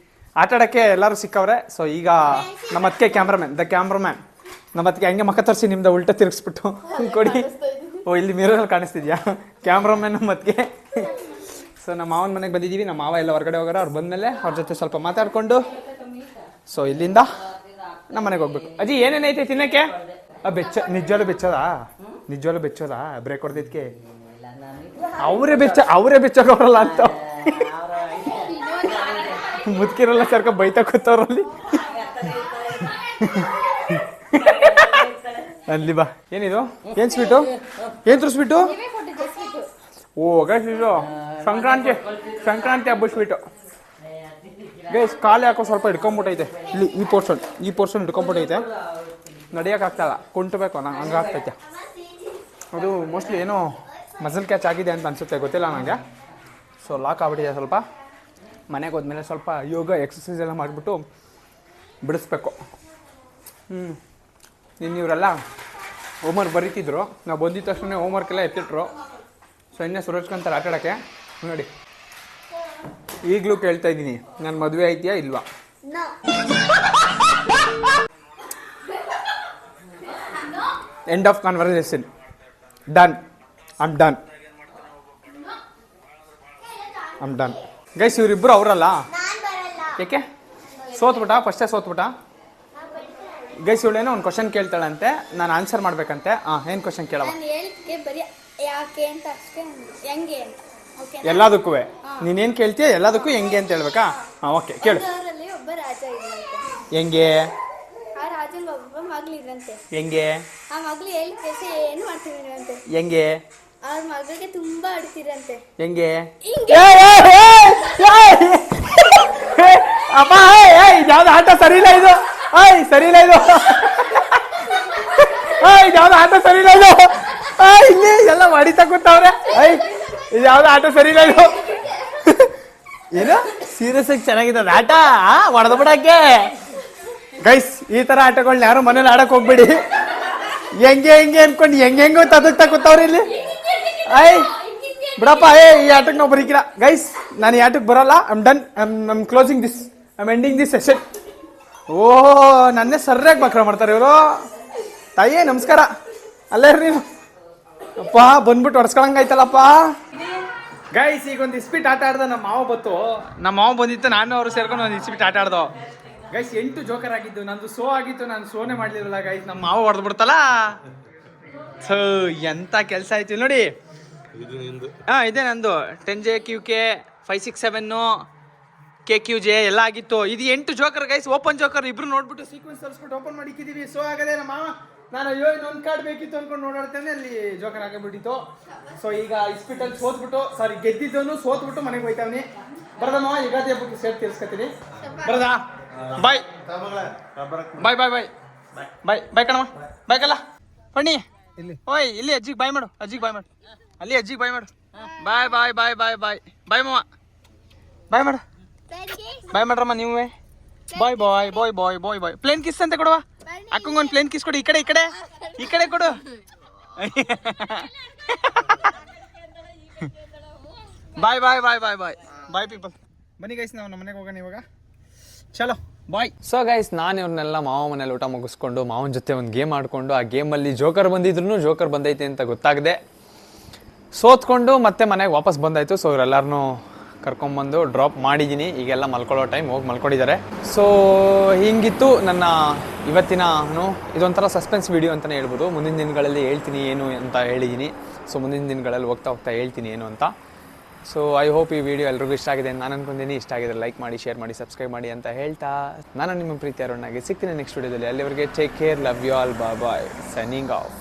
ಆಟಾಡಕ್ಕೆ ಎಲ್ಲರೂ ಸಿಕ್ಕವ್ರೆ. ಸೊ ಈಗ ನಮ್ಮ ಅದಕ್ಕೆ ದ ಕ್ಯಾಮ್ರಾಮ್ಯಾನ್ ನಮ್ಮ ಅದಕ್ಕೆ ಹಂಗೆ ಮಕ್ಕ ತರಿಸಿ ನಿಮ್ದು ಉಲ್ಟ ತಿರುಗಿಸ್ಬಿಟ್ಟು ಕೊಡಿ. ಓ ಇಲ್ಲಿ ಮಿರರಲ್ಲಿ ಕಾಣಿಸ್ತಿದ್ಯಾ? ಕ್ಯಾಮ್ರಾಮ್ಯಾನ್ ನಮ್ಮ ಅದಕ್ಕೆ. ಸೊ ನಮ್ಮ ಮಾವನ ಮನೆಗೆ ಬಂದಿದ್ದೀವಿ. ನಮ್ಮ ಮಾವ ಎಲ್ಲ ಹೊರಗಡೆ ಹೋಗೋರು. ಅವ್ರು ಬಂದಮೇಲೆ ಅವ್ರ ಜೊತೆ ಸ್ವಲ್ಪ ಮಾತಾಡ್ಕೊಂಡು ಸೊ ಇಲ್ಲಿಂದ ನಮ್ಮ ಮನೆಗೆ ಹೋಗ್ಬೇಕು. ಅಜ್ಜಿ ಏನೇನೈತೆ ತಿನ್ನಕ್ಕೆ? ನಿಜವಾಗ್ಲೂ ಬೆಚ್ಚೋದಾ ಬ್ರೇಕ್ ಹೊಡೆದಿದ್ಕೆ? ಅವರೇ ಬೆಚ್ಚೋಗವ್ರಲ್ಲ ಅಂತ ಮುದ್ಕಿರಲ್ಲ ಸರ್ಕ ಬೈತಾ ಕೂತವ್ರಲ್ಲಿ. ಅಲ್ಲಿ ಬಾ. ಏನಿದು? ಏನ್ ಸ್ವೀಟು? ಸ್ವೀಟು? ಓ ಗೈಸ್ ಇದು ಸಂಕ್ರಾಂತಿ ಹಬ್ಬ ಸ್ವೀಟು. ಗೈಸ್ ಕಾಲು ಯಾಕೋ ಸ್ವಲ್ಪ ಹಿಡ್ಕೊಂಬಿಟ್ಟೈತೆ ಇಲ್ಲಿ ಈ ಪೋರ್ಷನ್ ಹಿಡ್ಕೊಂಬಿಟ್ಟೈತೆ ನಡೆಯೋಕ್ಕಾಗ್ತಾಯಿಲ್ಲ ಕುಂಟಬೇಕು ನಂಗೆ ಹಂಗಾಗ್ತೈತೆ ಅದು ಮೋಸ್ಟ್ಲಿ ಏನೋ ಮಸಲ್ ಕ್ಯಾಚ್ ಆಗಿದೆ ಅಂತ ಅನಿಸುತ್ತೆ ಗೊತ್ತಿಲ್ಲ ನನಗೆ. ಸೊ ಲಾಕ್ ಆಗ್ಬಿಟ್ಟಿದೆ ಸ್ವಲ್ಪ. ಮನೆಗೆ ಹೋದ್ಮೇಲೆ ಸ್ವಲ್ಪ ಯೋಗ ಎಕ್ಸಸೈಸ್ ಎಲ್ಲ ಮಾಡಿಬಿಟ್ಟು ಬಿಡಿಸ್ಬೇಕು. ಇನ್ನು ಇವರೆಲ್ಲ ಹೋಮ್ವರ್ಕ್ ಬರೀತಿದ್ರು. ನಾವು ಬಂದಿದ್ದ ತಕ್ಷಣ ಹೋಮ್ವರ್ಕ್ ಎಲ್ಲ ಎತ್ತಿಟ್ರು. ಸೊ ಇನ್ನೇ ಸುರೇಶ್ಕಂತಾರೆ ಆಟ ಆಡೋಕ್ಕೆ. ನೋಡಿ ಈಗಲೂ ಕೇಳ್ತಾ ಇದ್ದೀನಿ, ನನ್ನ ಮದುವೆ ಐತಿಯಾ ಇಲ್ವಾ? End of conversation. Done. I'm done guys. ಇವರಿಬ್ಬರು ಅವರಲ್ಲ ಏಕೆ ಫಸ್ಟೇ ಸೋತ್ಬಿಟ್ಟ ಗೈಸ್. ಇವಳೇನೋ ಒಂದು ಕ್ವಶನ್ ಕೇಳ್ತಾಳಂತೆ, ನಾನು ಆನ್ಸರ್ ಮಾಡ್ಬೇಕಂತೆ. ಏನು ಕ್ವಶನ್ ಕೇಳವ? ಎಲ್ಲದಕ್ಕೂ ನೀನೇನು ಕೇಳ್ತೀಯ ಎಲ್ಲದಕ್ಕೂ ಹೆಂಗೆ ಅಂತ ಹೇಳ್ಬೇಕಾ? ಓಕೆ ಕೇಳು. ಒಬ್ಬ ರಾಜ ಇದ್ದಂತೆ. ಹೆಂಗೆ? ಆ ರಾಜಂಗೆ ಒಬ್ಬ ಮಗಳಿದ್ರಂತೆ. ಹೆಂಗೆ? ಆ ಮಗಳು ಹೇಳಿ ಕೆಲಸ ಏನು ಮಾಡ್ತಿದ್ರಂತೆ. ಹೆಂಗೆ? ಅವ್ರ ಮಗಳಿಗೆ ತುಂಬಾ ಅಡ್ತಿರಂತೆ. ಹೆಂಗೆ? ಅಮ್ಮ ಇದ್ಯಾವ್ದು ಆಟ ಸರಿ ಇಲ್ಲ ಇದು. ಇದ್ಯಾವ್ದು ಆಟ ಸರಿ ಇಲ್ಲ ಇದು. ಇಲ್ಲಿ ಎಲ್ಲ ಹೊಡಿತಾ ಕೂತವ್ರೆ. ಇದ್ಯಾವ್ದು ಆಟ ಸರಿ ಇಲ್ಲ ಇದು. ಏನು ಸೀರಿಯಸ್ ಆಗಿ ಚೆನ್ನಾಗಿದೆ ಆಟ ಹೊಡೆದ ಬಿಡಕ್ಕೆ. ಗೈಸ್ ಈ ತರ ಆಟಗಳನ್ನ ಯಾರು ಮನೇಲಿ ಆಡಕ್ ಹೋಗ್ಬೇಡಿ. ಹೆಂಗೆ ಅನ್ಕೊಂಡು ಹೆಂಗೆಂಗೋ ತದಕ್ತಾ ಕೂತವ್ರಿ ಇಲ್ಲಿ. ಬಿಡಪ್ಪ ಈ ಆಟಕ್ಕೆ ನಾವು ಬರೀಕಿಲ್ಲ ಗೈಸ್. ನಾನು ಈ ಆಟಕ್ಕೆ ಬರೋಲ್ಲ. I'm done. I'm closing this. I'm ending this session. ನನ್ನೇ ಸರ್ಯಾಗಿ ಬಕ್ರ ಮಾಡ್ತಾರೆ ಇವರು. ತಾಯಿ ನಮಸ್ಕಾರ. ಅಲ್ಲೇ ನೀವು ಅಪ್ಪ ಬಂದ್ಬಿಟ್ಟು ಹೊಡ್ಸ್ಕೊಳಂಗಾಯ್ತಲ್ಲಪ್ಪ. ಗೈಸ್ ಈಗ ಒಂದು ಇಸ್ಪಿಟ್ ಆಟ ಆಡ್ದ ನಮ್ಮ ಮಾವ ಬಂದಿತ್ತು. ನಾನು ಅವರು ಸೇರ್ಕೊಂಡು ಒಂದು ಇಸ್ಪಿಟ್ ಆಟ ಆಡ್ದೋ ಗೈಸ್. 8 ಜೋಕರ್ ಆಗಿದ್ದು. ನಂದು ಸೋ ಆಗಿತ್ತು. ನಾನು ಸೋನೆ ಮಾಡ್ಲಿರಲ್ಲ ಗೈಸ್. ನಮ್ಮ ಮಾವ ಹೊಡೆದು ಬಿಡ್ತಲ್ಲ. ಎಂತ ಕೆಲಸ ಆಯ್ತು ನೋಡಿ. ಇದೇ ನಂದು 10J QK 567 KQJ ಎಲ್ಲ ಆಗಿತ್ತು. ಇದು 8 ಜೋಕರ್ ಗೈಸ್. ಓಪನ್ ಜೋಕರ್ ಇಬ್ರು ನೋಡ್ಬಿಟ್ಟು ಸೀಕ್ವೆನ್ಸ್ ತರಿಸ್ಬಿಟ್ಟು ಓಪನ್ ಮಾಡಿ ಇಕ್ಕಿದೀವಿ. ಸೋ ಆಗದೆ ನಮ್ಮ ಮಾವ. ನಾನು ಅಯ್ಯೋ ಇನ್ನೊಂದು ಕಾರ್ಡ್ ಬೇಕಿತ್ತು ಅನ್ಕೊಂಡು ನೋಡಾಡ್ತೇನೆ, ಅಲ್ಲಿ ಜೋಕರ್ ಆಗಿಬಿಟ್ಟಿತ್ತು. ಸೊ ಈಗ ಇಸ್ಪಿಟಲ್ಲಿ ಗೆದ್ದಿದ್ದವನು ಸೋತ್ಬಿಟ್ಟು ಮನೆಗೆ ಹೋಯ್ತಾವನಿ. ಬರದಮ್ಮ ಯುಗಾದಿ ಹಬ್ಬಕ್ಕೆ ಸೇರ್ ತೀರ್ಸ್ಕೊತೀನಿ. ಬರದಾ ಬಾಯ್ ಕಣಮ್ಮ. ಬಾಯ್ ಕಲ್ಲ ಪಣ್ಣಿ. ಓಯ್ ಇಲ್ಲಿ ಅಜ್ಜಿಗೆ ಬಾಯ್ ಮಾಡು. ಅಲ್ಲಿ ಅಜ್ಜಿಗೆ ಬಾಯ್ ಮಾಡು. ಬಾಯ್ ಮಾವ. ಬಾಯ್ ಮಾಡು. ಬಾಯ್ ಮಾಡ್ರಮ್ಮ ನೀವೇ. ಬಾಯ್ ಪ್ಲೇನ್ ಕಿಸ್ ಅಂತ ಕೊಡುವ. ಅಕ್ಕಂಗೊಂದು ಪ್ಲೇನ್ ಕಿಸ್ ಕೊಡು. ಈ ಕಡೆ ಕೊಡು. ಬಾಯ್ ಪೀಪಲ್. ಬನ್ನಿ ಗೈಸ್ ನಾವು ನಮ್ಮ ಮನೆಗೆ ಹೋಗೋಣ ಇವಾಗ. ಚಲೋ ಬಾಯ್. ಸೊ ಗೈಸ್ ನಾನು ಇವ್ರನ್ನೆಲ್ಲ ಮಾವ ಮನೇಲಿ ಊಟ ಮುಗಿಸ್ಕೊಂಡು ಮಾವನ ಜೊತೆ ಒಂದು ಗೇಮ್ ಆಡ್ಕೊಂಡು, ಆ ಗೇಮಲ್ಲಿ ಜೋಕರ್ ಬಂದಿದ್ರು ಜೋಕರ್ ಬಂದೈತೆ ಅಂತ ಗೊತ್ತಾಗದೆ ಸೋತ್ಕೊಂಡು ಮತ್ತೆ ಮನೆಗೆ ವಾಪಸ್ ಬಂದಾಯಿತು. ಸೊ ಇವರೆಲ್ಲರನ್ನೂ ಕರ್ಕೊಂಬಂದು ಡ್ರಾಪ್ ಮಾಡಿದ್ದೀನಿ. ಈಗೆಲ್ಲ ಮಲ್ಕೊಳ್ಳೋ ಟೈಮ್ ಹೋಗಿ ಮಲ್ಕೊಂಡಿದ್ದಾರೆ. ಸೊ ಹಿಂಗಿತ್ತು ನನ್ನ ಇವತ್ತಿನ ಇದೊಂಥರ ಸಸ್ಪೆನ್ಸ್ ವಿಡಿಯೋ ಅಂತಲೇ ಹೇಳ್ಬೋದು. ಮುಂದಿನ ದಿನಗಳಲ್ಲಿ ಹೇಳ್ತೀನಿ ಏನು ಅಂತ ಹೇಳಿದ್ದೀನಿ. ಸೊ ಮುಂದಿನ ದಿನಗಳಲ್ಲಿ ಹೋಗ್ತಾ ಹೇಳ್ತೀನಿ ಏನು ಅಂತ. ಸೊ ಐ ಹೋಪ್ ಈ ವಿಡಿಯೋ ಎಲ್ರಿಗೂ ಇಷ್ಟ ಆಗಿದೆ ಅಂತ ನಾನು ಅನ್ಕೊಂತೀನಿ. ಇಷ್ಟ ಆಗಿದ್ರೆ ಲೈಕ್ ಮಾಡಿ, ಶೇರ್ ಮಾಡಿ, ಸಬ್ಸ್ಕ್ರೈಬ್ ಮಾಡಿ ಅಂತ ಹೇಳ್ತಾ ನಾನು ನಿಮ್ಮ ಪ್ರೀತಿ ಅರುಣಾಗಿ ಸಿಗ್ತೀನಿ ನೆಕ್ಸ್ಟ್ ವಿಡಿಯೋದಲ್ಲಿ. ಅಲ್ಲಿವರೆಗೆ take care, love you all, bye, signing of.